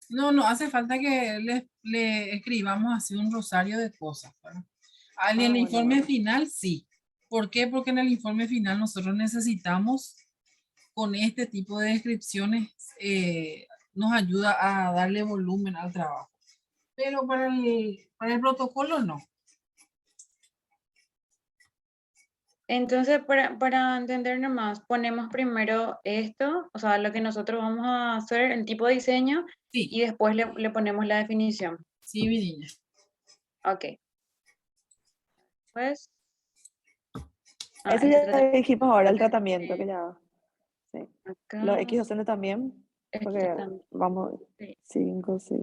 No, no hace falta que le escribamos así un rosario de cosas, ¿verdad? En Ah, el bueno, informe bueno. final, sí. ¿Por qué? Porque en el informe final nosotros necesitamos, con este tipo de descripciones, nos ayuda a darle volumen al trabajo. Pero para el protocolo no. entonces, para entender nomás, ponemos primero esto, o sea, lo que nosotros vamos a hacer, el tipo de diseño, Sí, y después le ponemos la definición. sí, mi niña. Ok, pues, Eso este ya trata dijimos ahora, el tratamiento, que de ya. Sí. acá, Los X docentes también, este porque también, vamos, sí, 5 sí.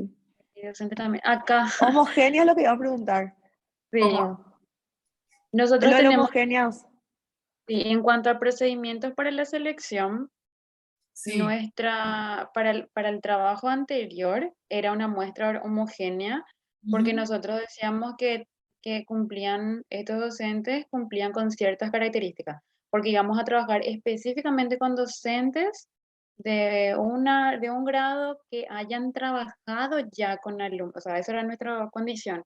y docente también. Acá, Homogénea es lo que iba a preguntar. sí, ¿Cómo? nosotros Lo de la tenemos, homogénea, sí, en cuanto a procedimientos para la selección, Sí. para el trabajo anterior era una muestra homogénea porque Ujú. nosotros decíamos que cumplían, estos docentes cumplían con ciertas características, porque íbamos a trabajar específicamente con docentes de un grado que hayan trabajado ya con alumnos, o sea, esa era nuestra condición,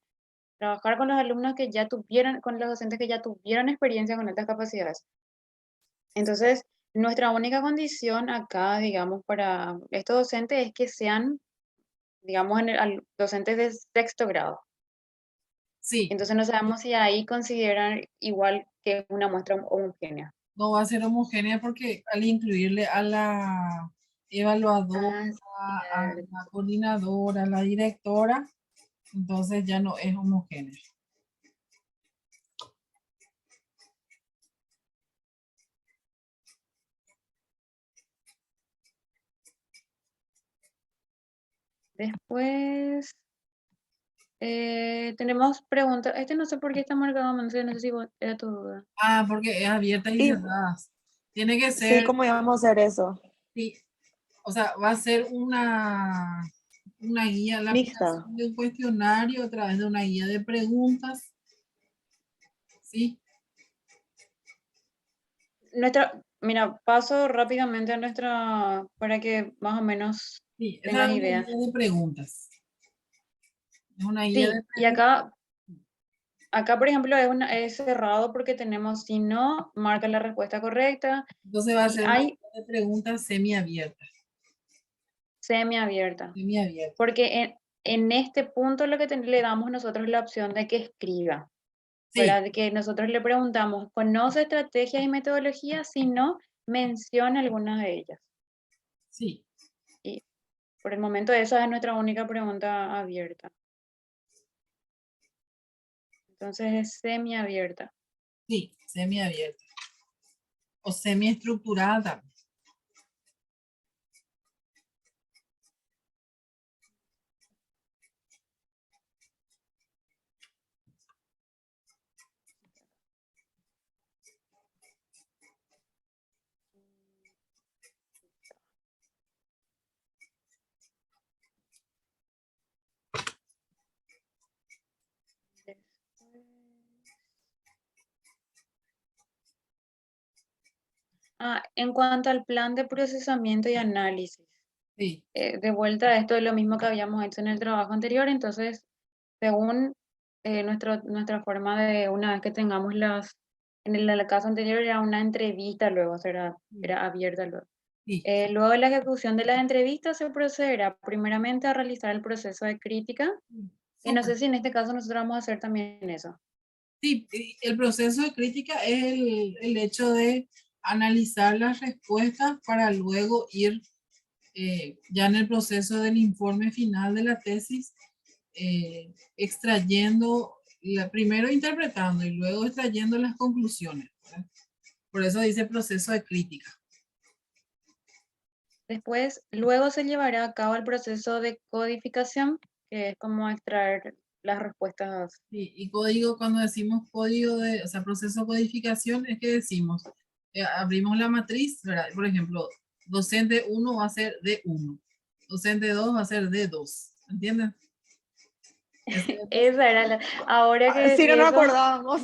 trabajar con los alumnos que ya tuvieran, con los docentes que ya tuvieran experiencia con altas capacidades. Entonces, nuestra única condición acá, digamos, para estos docentes es que sean, digamos, docentes de sexto grado. Sí, Entonces, no sabemos si ahí consideran igual que una muestra homogénea. no va a ser homogénea porque al incluirle a la evaluadora, Ah, a cierto. la coordinadora, a la directora, entonces ya no es homogénea. Después, tenemos preguntas. Este no sé por qué está marcado, no sé, no sé si era tu duda. Ah, porque es abiertas y y cerradas. Tiene que sí, ser, ¿cómo íbamos a hacer eso? sí, o sea, va a ser una guía, la Mixta. aplicación de un cuestionario a través de una guía de preguntas, ¿sí? Mira, paso rápidamente a para que más o menos Sí, esa tengas es una idea. guía de preguntas. Es una guía de Sí, y preguntas. acá, por ejemplo, es cerrado porque tenemos, si no, marca la respuesta correcta Entonces va a y ser una hay guía de preguntas semiabierta, semiabierta. semiabierta. Porque en este punto lo que le damos nosotros la opción de que escriba, Sí, ¿verdad? De que nosotros le preguntamos, ¿conoce estrategias y metodologías? Si no, menciona algunas de ellas. sí, Y por el momento esa es nuestra única pregunta abierta. Entonces es semiabierta. sí, semiabierta o semiestructurada. En cuanto al plan de procesamiento y análisis, Sí, de vuelta, esto es lo mismo que habíamos hecho en el trabajo anterior, entonces, según nuestra forma de, una vez que tengamos en el caso anterior era una entrevista luego, o sea, sí, era abierta luego. sí. Luego de la ejecución de las entrevistas se procederá primeramente a realizar el proceso de crítica, y no Súper. sé si en este caso nosotros vamos a hacer también eso. Sí, y el proceso de crítica es el hecho de analizar las respuestas para luego ir ya en el proceso del informe final de la tesis, extrayendo, primero interpretando y luego extrayendo las conclusiones, ¿verdad? Por eso dice proceso de crítica. Después, luego se llevará a cabo el proceso de codificación, que es como extraer las respuestas. Y código, cuando decimos código de, o sea, proceso de codificación, es que decimos, abrimos la matriz, ¿verdad? Por ejemplo, docente 1 va a ser D1, docente 2 va a ser D2, ¿entiendes? Ese es el proceso. Esa era ahora que Sí, no decía nos eso, acordábamos.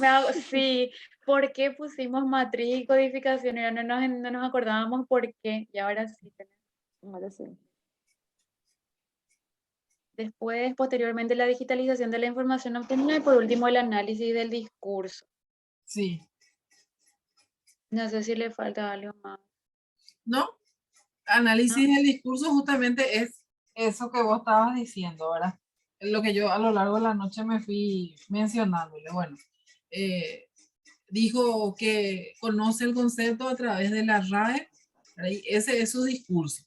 sí, ¿por qué pusimos matriz y codificación? No nos acordábamos por qué, y ahora sí. Ahora sí. Después, posteriormente, la digitalización de la información obtenida y por último, el análisis del discurso. Sí, No sé si le falta algo más. ¿no? ¿No? Análisis del discurso justamente es eso que vos estabas diciendo, ¿verdad? Es lo que yo a lo largo de la noche me fui mencionándole. Bueno, eh, dijo que conoce el concepto a través de la RAE, ¿verdad? Y ese es su discurso.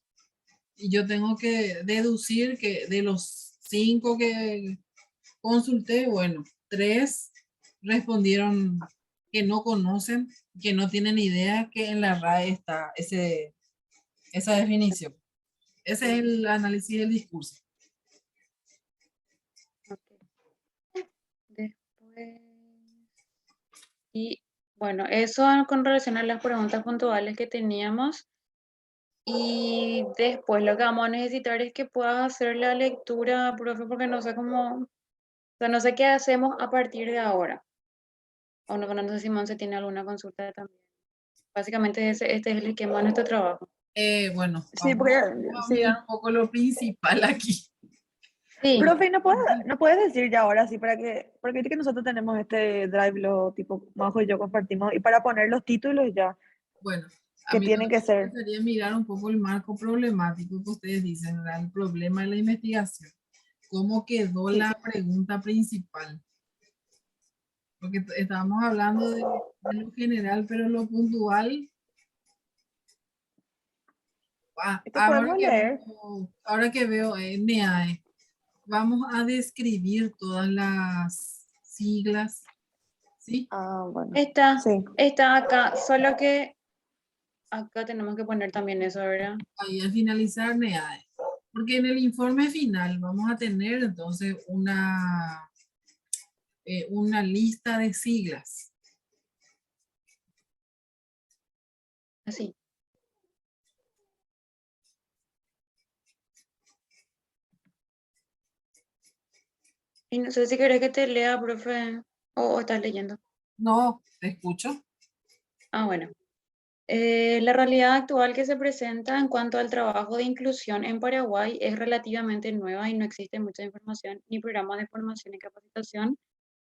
Y yo tengo que deducir que de los 5 que consulté, bueno, 3 respondieron que no conocen, que no tienen idea que en la RAE está esa definición. Ese es el análisis del discurso. Ok. Después, y bueno, eso con relación a las preguntas puntuales que teníamos. Y después lo que vamos a necesitar es que puedas hacer la lectura, profe, porque no sé cómo, o sea, no sé qué hacemos a partir de ahora. O no, bueno, no sé si Monse tiene alguna consulta también. Básicamente este es el esquema de nuestro trabajo. Bueno, Sí, vamos porque a sí. mirar un poco lo principal aquí. Sí, Profe, ¿no puedes decir ya ahora sí para que, porque viste que nosotros tenemos este drive, lo tipo Majo y yo compartimos, y para poner los títulos ya, Bueno, a que mí lo tienen que que me ser. gustaría mirar un poco el marco problemático que ustedes dicen, ¿verdad? El problema de la investigación. ¿Cómo quedó Sí, la pregunta principal? Porque estábamos hablando de lo general, pero lo puntual, esto podemos leer. ahora que veo NAE, vamos a describir todas las siglas, ¿sí? Ah, bueno. está, Sí. está acá, solo que acá tenemos que poner también eso, ¿verdad? Ahí al finalizar NEAE. Porque en el informe final vamos a tener entonces una lista de siglas. Así. Y no sé si querés que te lea, profe, o estás leyendo. No, te escucho. Ah, bueno. La realidad actual que se presenta en cuanto al trabajo de inclusión en Paraguay es relativamente nueva y no existe mucha información ni programas de formación y capacitación,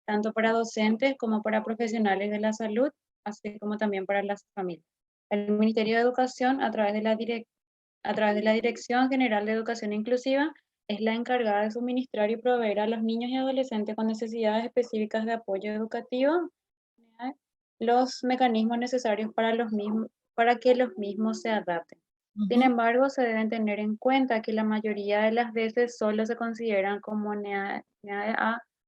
tanto para docentes como para profesionales de la salud, así como también para las familias. El Ministerio de Educación, a través de la Dirección General de Educación Inclusiva, es la encargada de suministrar y proveer a los niños y adolescentes con necesidades específicas de apoyo educativo los mecanismos necesarios para que los mismos se adapten. Sin Ujú. embargo, se deben tener en cuenta que la mayoría de las veces solo se consideran como NEA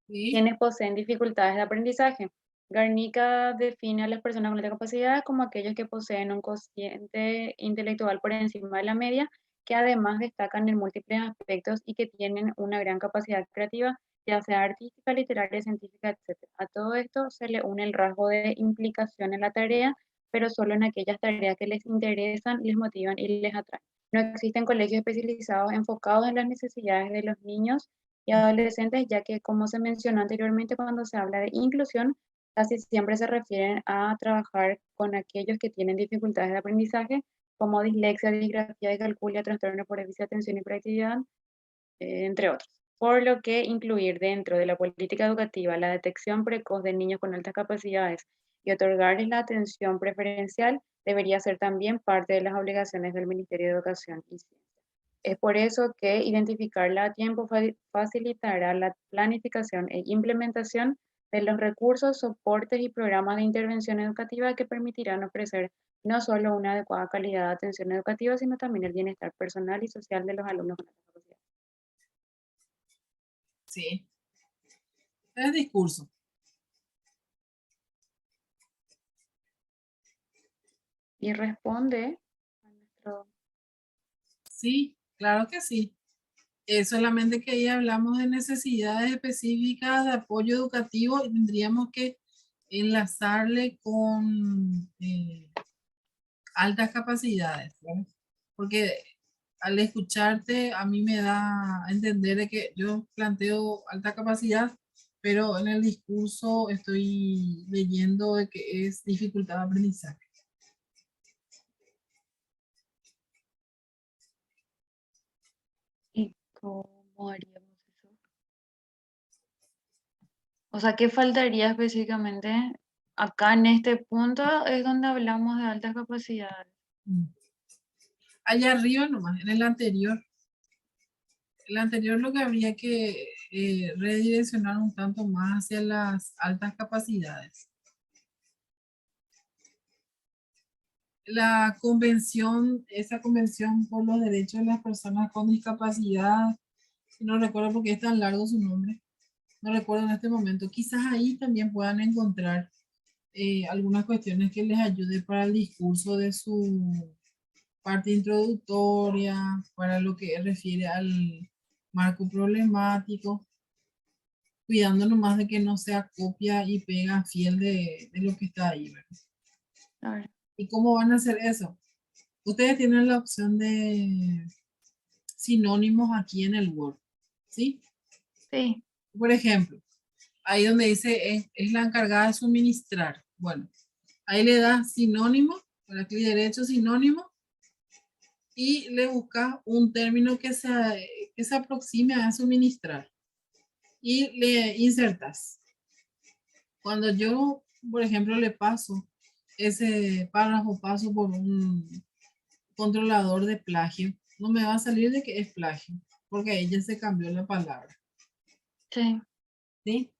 Sí, quienes poseen dificultades de aprendizaje. Garnica define a las personas con discapacidad como aquellos que poseen un cociente intelectual por encima de la media, que además destacan en múltiples aspectos y que tienen una gran capacidad creativa, ya sea artística, literaria, científica, etc. A todo esto se le une el rasgo de implicación en la tarea, pero solo en aquellas tareas que les interesan, les motivan y les atraen. No existen colegios especializados enfocados en las necesidades de los niños y adolescentes, ya que, como se mencionó anteriormente, cuando se habla de inclusión, casi siempre se refieren a trabajar con aquellos que tienen dificultades de aprendizaje, como dislexia, disgrafía, discalculia, trastorno por déficit de atención y hiperactividad, entre otros. Por lo que incluir dentro de la política educativa la detección precoz de niños con altas capacidades y otorgarles la atención preferencial debería ser también parte de las obligaciones del Ministerio de Educación y Ciencia. Es por eso que identificarla a tiempo facilitará la planificación e implementación de los recursos, soportes y programas de intervención educativa que permitirán ofrecer no solo una adecuada calidad de atención educativa, sino también el bienestar personal y social de los alumnos con altas capacidades. Sí, es discurso. Y responde a nuestro... Sí, claro que sí. Solamente que ahí hablamos de necesidades específicas de apoyo educativo y tendríamos que enlazarle con altas capacidades, ¿verdad? Porque al escucharte a mí me da a entender de que yo planteo alta capacidad, pero en el discurso estoy leyendo de que es dificultad de aprendizaje. ¿Y cómo haríamos eso? O sea, ¿qué faltaría específicamente? Acá en este punto es donde hablamos de altas capacidades. Mm. Allá arriba nomás, en el anterior lo que habría que redireccionar un tanto más hacia las altas capacidades. La convención, esa convención por los derechos de las personas con discapacidad, no recuerdo porque es tan largo su nombre, no recuerdo en este momento, quizás ahí también puedan encontrar algunas cuestiones que les ayude para el discurso de su parte introductoria, para lo que refiere al marco problemático, cuidándonos más de que no sea copia y pega fiel de lo que está ahí, ¿verdad? A ver, ¿Y cómo van a hacer eso? Ustedes tienen la opción de sinónimos aquí en el Word, ¿sí? sí, Por ejemplo, ahí donde dice es la encargada de suministrar. Bueno, ahí le das sinónimo, para clic derecho, sinónimo, y le buscas un término que se aproxime a suministrar y le insertas. Cuando yo, por ejemplo, le paso ese párrafo, paso por un controlador de plagio, no me va a salir de que es plagio, porque ahí ya se cambió la palabra. sí, ¿Sí?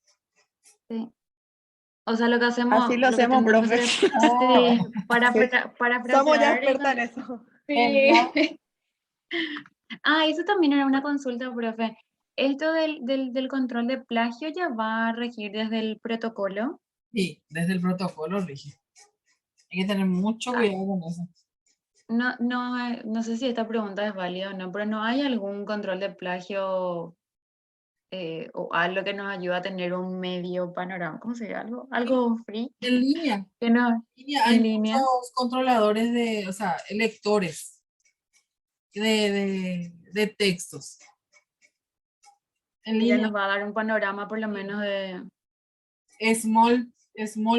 sí. O sea, lo que hacemos, Así lo lo que hacemos, tendríamos que profe. hacer, sí, para, Sí. para Somos ya proceder. expertas en eso. Sí. Ah, eso también era una consulta, profe. ¿Esto del control de plagio ya va a regir desde el protocolo? Sí, desde el protocolo rige. Hay que tener mucho Ah, cuidado con eso. no, no, no sé si esta pregunta es válida o no, pero ¿no hay algún control de plagio o algo que nos ayude a tener un medio panorama? ¿Cómo se llama? Algo free En línea, que no hay en línea. muchos controladores de, o sea, lectores de textos. En Que ya línea, nos va a dar un panorama por lo menos de... small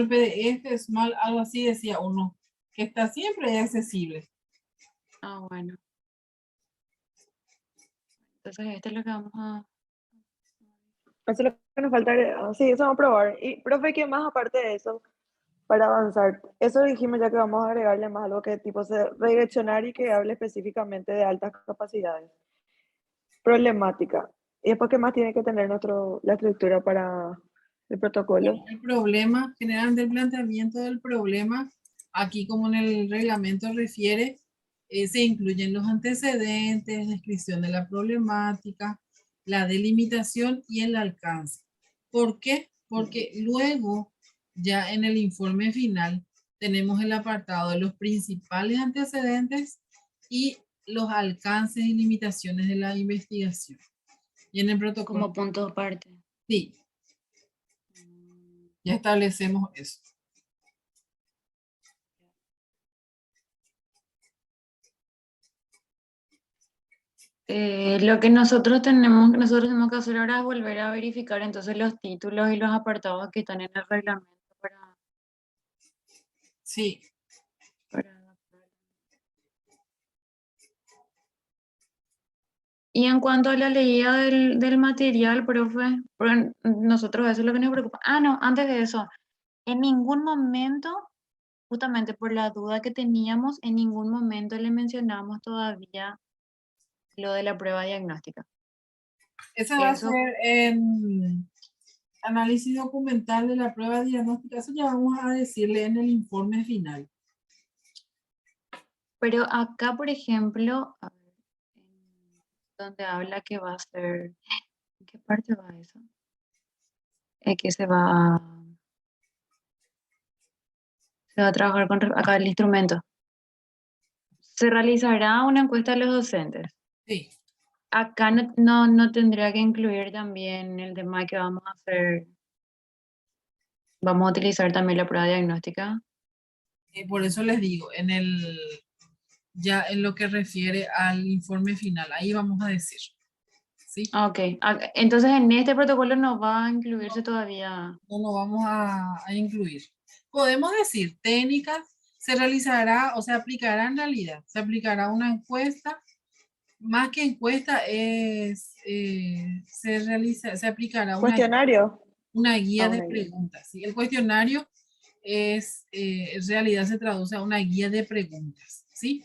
PDF, small, algo así decía uno, que está siempre accesible. Ah, bueno. Entonces, esto es lo que vamos a... Eso es lo que nos falta. Sí, eso vamos a probar. Y, profe, ¿qué más aparte de eso para avanzar? Eso dijimos ya que vamos a agregarle más algo que tipo se redireccionar y que hable específicamente de altas capacidades. Problemática. ¿Y después qué más tiene que tener la estructura para el Bueno, protocolo? el problema, generalmente el planteamiento del problema, aquí como en el reglamento refiere, se incluyen los antecedentes, descripción de la problemática, la delimitación y el alcance. ¿Por qué? Porque luego, ya en el informe final, tenemos el apartado de los principales antecedentes y los alcances y limitaciones de la investigación. Y en el protocolo, Como punto aparte. sí, ya establecemos eso. Lo que nosotros tenemos que hacer ahora es volver a verificar entonces los títulos y los apartados que están en el reglamento Sí, Y en cuanto a la leída del material, profe, porque nosotros eso es lo que nos preocupa. Ah, no, antes de eso, en ningún momento, justamente por la duda que teníamos, en ningún momento le mencionamos todavía lo de la prueba diagnóstica. esa va a Eso, ser en análisis documental de la prueba diagnóstica. Eso ya vamos a decirle en el informe final. pero acá, por ejemplo, a ver, donde habla que va a ser, ¿en qué parte va eso? Que se va a trabajar con acá el instrumento. Se realizará una encuesta a los docentes. Sí, Acá no tendría que incluir también el tema que vamos a hacer, vamos a utilizar también la prueba diagnóstica. por eso les digo, ya en lo que refiere al informe final, ahí vamos a decir. ¿Sí? Ok, entonces en este protocolo no va a incluirse todavía. No lo vamos a incluir. Podemos decir, técnicas se realizará o se aplicará en realidad. Se aplicará una encuesta, más que encuesta se aplicará Cuestionario. una guía de Una guía. preguntas. ¿Sí? El cuestionario en realidad se traduce a una guía de preguntas, ¿sí?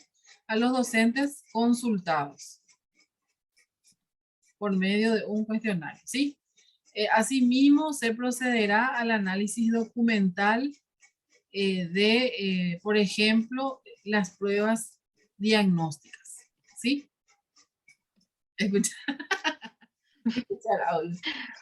A los docentes consultados por medio de un cuestionario, ¿sí? Asimismo, se procederá al análisis documental por ejemplo, las pruebas diagnósticas, ¿sí? Escuchar, escuchar audio.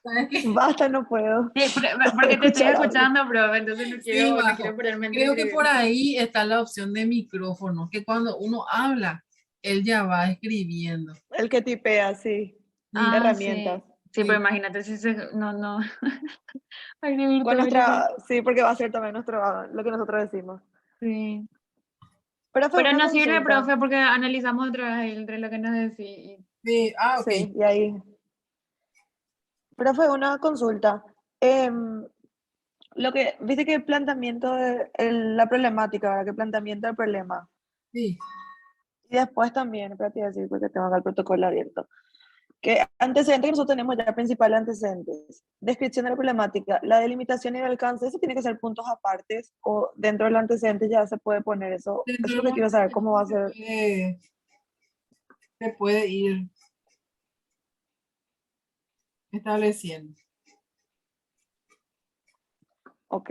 ¿Sabes qué? Basta, no puedo. Sí, porque te estoy Escuchar audio. escuchando, bro, entonces no Sí, quiero, no quiero Majo. ponerme a Creo que por escribir. ahí está la opción de micrófono, que cuando uno habla, él ya va escribiendo. El que tipea, sí. Sí, Ah, sí. Herramientas. Sí, pero sí. imagínate si no. A escribir Con todo nuestra, sí, porque va a ser también lo que nosotros decimos. sí. Pero fue Pero una no sirve, consulta. profe, porque analizamos otra vez entre lo que nos decís. Sí, ok. Sí, y ahí. Pero fue una consulta. Viste que planteamiento de la problemática, ¿verdad? Que planteamiento del problema. Sí. Y después también, espérate, iba a decir porque tengo acá el protocolo abierto. Que antecedentes que nosotros tenemos ya principales antecedentes. Descripción de la problemática, la delimitación y el alcance, eso tiene que ser puntos apartes o dentro del antecedente ya se puede poner eso. Eso Dentro es de lo que los quiero saber, cómo va a antecedentes ser. se puede ir estableciendo. Ok.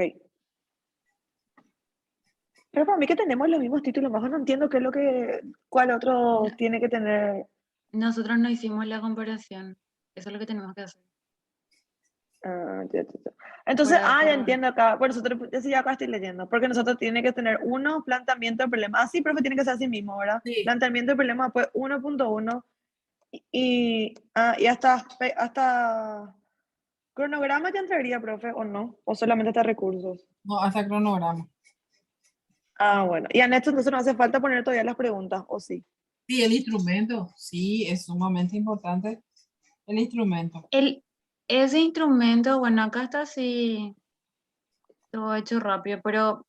Pero para mí que tenemos los mismos títulos, más no entiendo qué es cuál otro No, tiene que tener. nosotros no hicimos la comparación. Eso es lo que tenemos que hacer. Ya. Entonces, Por ya entiendo acá. Bueno, nosotros, eso ya acá estoy leyendo. Porque nosotros tiene que tener uno, planteamiento del problema. Ah, sí, profe, tiene que ser así mismo, ¿verdad? Sí. Planteamiento del problema, pues 1.1 y hasta cronograma ya entraría, profe, ¿o no? ¿O solamente hasta recursos? No, hasta cronograma. Bueno. Y en esto entonces no hace falta poner todavía las preguntas, ¿o sí? Sí, el instrumento, sí, es sumamente importante el instrumento. Ese instrumento, bueno, acá está así, todo hecho rápido, pero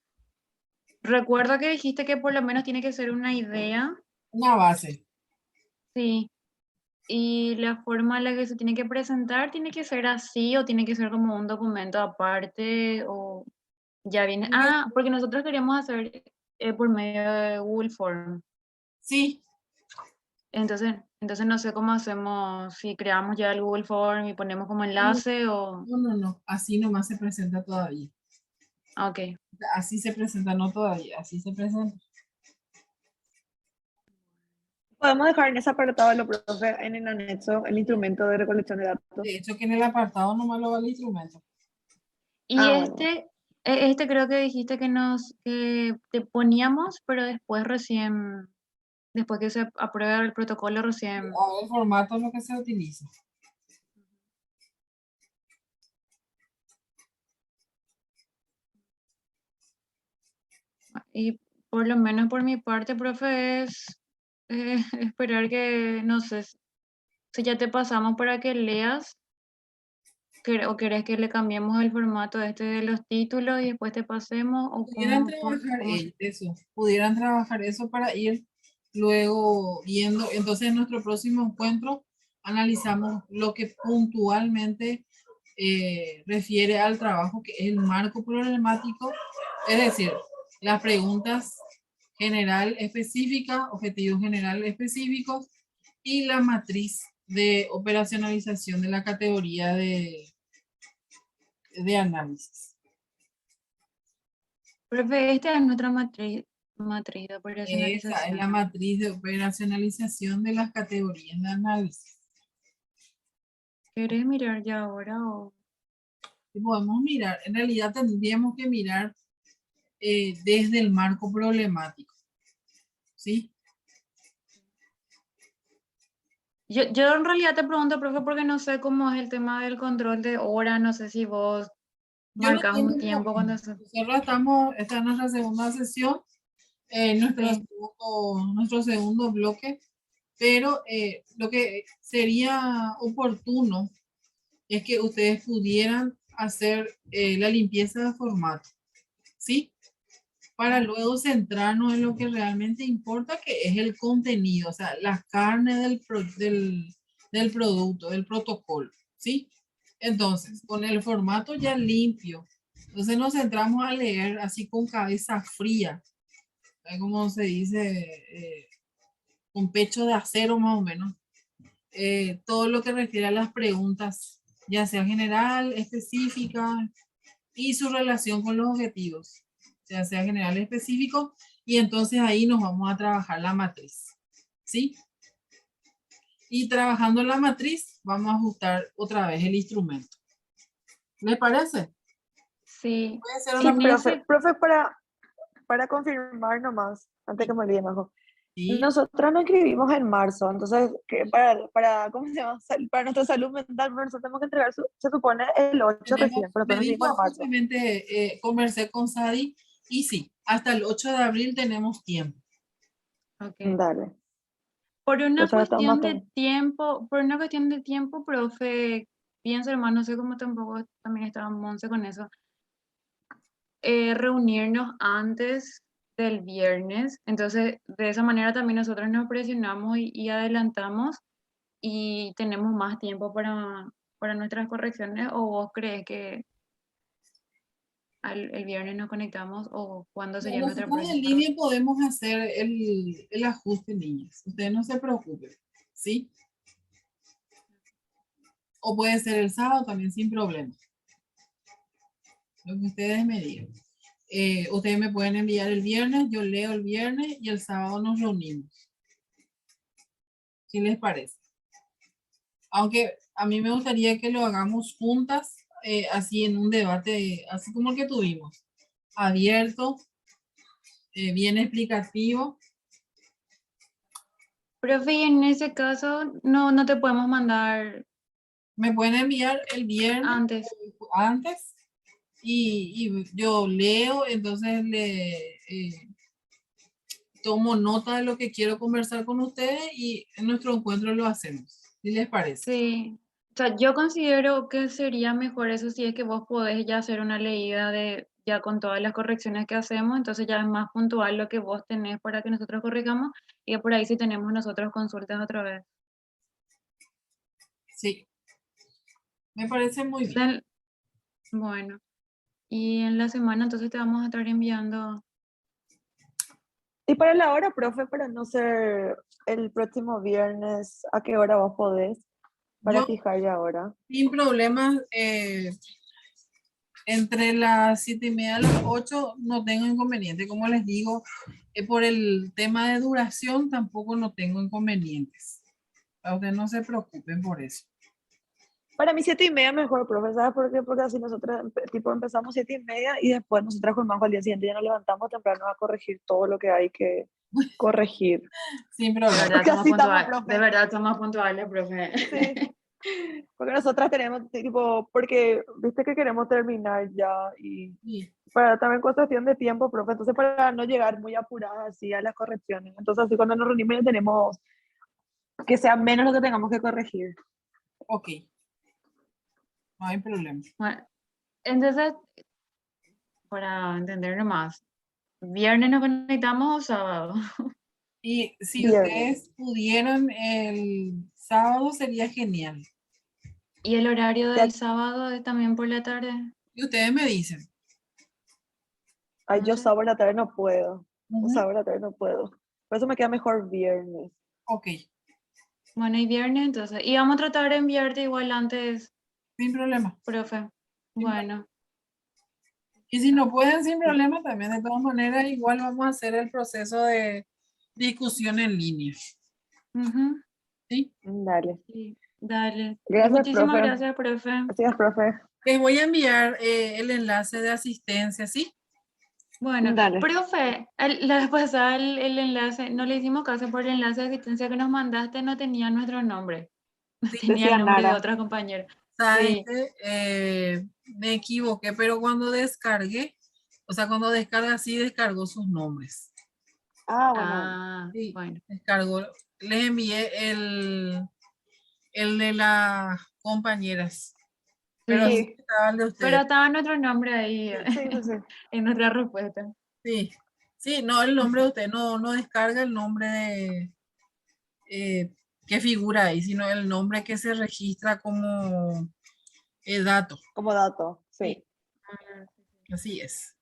recuerda que dijiste que por lo menos tiene que ser una idea, Una base. sí. Y la forma en la que se tiene que presentar tiene que ser así o tiene que ser como un documento aparte o ya viene. Ah, porque nosotros queríamos hacer por medio de Google Form. Sí, Entonces no sé cómo hacemos, si creamos ya el Google Form y ponemos como enlace o... no, así nomás se presenta todavía. Ok. Así se presenta, no todavía, así se presenta. Podemos dejar en ese apartado de lo profe en el anexo el instrumento de recolección de datos. De hecho, que en el apartado nomás lo va el instrumento. Y Bueno. este creo que dijiste que te poníamos, pero después recién, después que se apruebe el protocolo recién. A ver, el formato es lo que se utiliza. Y por lo menos por mi parte, profe, es esperar que, no sé, si ya te pasamos para que leas ¿O querés que le cambiemos el formato este de los títulos y después te pasemos? ¿O Pudieran cómo, trabajar cómo- eso, pudieran trabajar eso para ir luego viendo. Entonces, en nuestro próximo encuentro analizamos lo que puntualmente refiere al trabajo, que es el marco problemático, es decir, las preguntas general específicas, objetivos general específicos y la matriz de operacionalización de la categoría de análisis. Profe, esta es nuestra matriz de Esa es operacionalización. la matriz de operacionalización de las categorías de análisis. ¿Querés mirar ya ahora o...? Y podemos mirar, en realidad tendríamos que mirar desde el marco problemático, ¿sí? Yo en realidad te pregunto, profe, porque no sé cómo es el tema del control de hora, no sé si vos Yo no marcas tengo un tiempo cuando se... nosotros esta es nuestra segunda sesión, Sí. nuestro segundo bloque, pero lo que sería oportuno es que ustedes pudieran hacer la limpieza de formato, ¿sí? Para luego centrarnos en lo que realmente importa, que es el contenido, o sea, la carne del producto, del protocolo, ¿sí? Entonces, con el formato ya limpio, entonces nos centramos a leer así con cabeza fría, como se dice, con pecho de acero más o menos, todo lo que refiere a las preguntas, ya sea general, específica y su relación con los objetivos, ya sea general, específico, y entonces ahí nos vamos a trabajar la matriz, ¿sí? Y trabajando la matriz, vamos a ajustar otra vez el instrumento. ¿Les parece? Sí. Puede ser Sí, una En profe, ese... profe, para confirmar nomás, antes que me olvide, Majo. sí, Nosotros nos inscribimos en marzo, entonces, ¿cómo se llama? Para nuestra salud mental, nosotros tenemos que entregar, se supone, el 8 recién, pero me nosotros nos inscribimos dijo en marzo. justamente, conversé con Sadi y sí, hasta el 8 de abril tenemos tiempo. Ok. Dale. Por una Pues ahora estamos más cuestión de tiempo, profe, pienso, hermano, no sé cómo tampoco también estaba Monse con eso, reunirnos antes del viernes, entonces de esa manera también nosotros nos presionamos y adelantamos y tenemos más tiempo para nuestras correcciones, o vos crees que el viernes nos conectamos o cuándo sería nuestra Nosotros en próxima reunión? línea podemos hacer el ajuste, niñas. Ustedes no se preocupen, ¿sí? O puede ser el sábado también sin problema. Lo que ustedes me digan. Ustedes me pueden enviar el viernes, yo leo el viernes y el sábado nos reunimos. ¿Qué les parece? Aunque a mí me gustaría que lo hagamos juntas, así en un debate, así como el que tuvimos, abierto, bien explicativo. Profe, y en ese caso no te podemos mandar Me pueden enviar el viernes antes. antes y yo leo, entonces tomo nota de lo que quiero conversar con ustedes y en nuestro encuentro lo hacemos. ¿Qué les parece? Sí, o sea, yo considero que sería mejor eso si es que vos podés ya hacer una leída de ya con todas las correcciones que hacemos, entonces ya es más puntual lo que vos tenés para que nosotros corrijamos y por ahí si tenemos nosotros consultas otra vez. Sí, me parece muy bien. Del- Bueno, y en la semana entonces te vamos a estar enviando. Y para la hora, profe, para no ser el próximo viernes, ¿a qué hora vos podés? Para Yo, fijar ya ahora. sin problemas, entre las 7:30 a las 8 no tengo inconveniente. Como les digo, por el tema de duración tampoco no tengo inconvenientes. A ustedes no se preocupen por eso. Para mí 7:30 mejor, profe, ¿sabes por qué? Porque así nosotros tipo empezamos 7:30 y después nosotros con Majo al día siguiente ya nos levantamos temprano a corregir todo lo que hay que corregir. Sin De problema. verdad Porque somos así estamos, puntuales, de profe. verdad somos puntuales, profe. Sí. Porque nosotras tenemos, tipo, porque viste que queremos terminar ya y Sí. para también cuestión de tiempo, profe, entonces para no llegar muy apuradas así a las correcciones. Entonces así cuando nos reunimos ya tenemos que sea menos lo que tengamos que corregir. Ok. no hay problema. Bueno, entonces, para entender nomás, ¿viernes nos conectamos o sábado? Y si Viernes. ustedes pudieran el sábado sería genial. ¿Y el horario Ya- del sábado es también por la tarde? Y ustedes me dicen. Ay, yo Entonces, sábado en la tarde no puedo. Ujú. Sábado en la tarde no puedo. Por eso me queda mejor viernes. Ok, bueno, y viernes entonces. Y vamos a tratar de enviarte igual antes, sin problema. profe. Bueno, Y si no pueden, sin problema también. De todas maneras, igual vamos a hacer el proceso de discusión en línea. ujú, ¿Sí? Dale. sí, dale. Gracias, Muchísimas profe. gracias, profe. Gracias, profe. Les voy a enviar el enlace de asistencia, ¿sí? Bueno, Dale. profe, la vez pasada el enlace, no le hicimos caso por el enlace de asistencia que nos mandaste, no tenía nuestro nombre, Sí. tenía Decía el nombre de Nara. otra compañera. ¿Sabes Sí. qué? Me equivoqué, pero cuando descargué, o sea, cuando descarga, sí descargó sus nombres. Ah, bueno. Ah, Sí, bueno. descargó. Les envié el de las compañeras. Pero Sí. sí estaba el de Pero ustedes. estaba nuestro nombre ahí Sí, sí, sí. en nuestra respuesta. Sí. Sí, no, el nombre de usted no descarga el nombre de que figura ahí, sino el nombre que se registra como dato. Como dato, sí. Así es.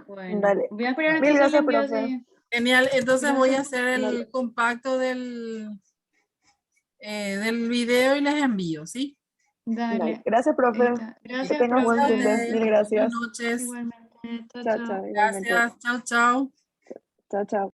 Bueno, Dale. voy a esperar Mil entonces el gracias, envío profe. así. Genial. Entonces voy a Gracias. hacer el Dale. compacto del video y les envío, ¿sí? Dale. Dale. Gracias, profe. Está. Que Gracias, tengas buen profe. fin de. Mil Buenas gracias. noches. Igualmente. Chao, Chao, chao. chao. Igualmente. Gracias. Chao, chao. Chao, chao.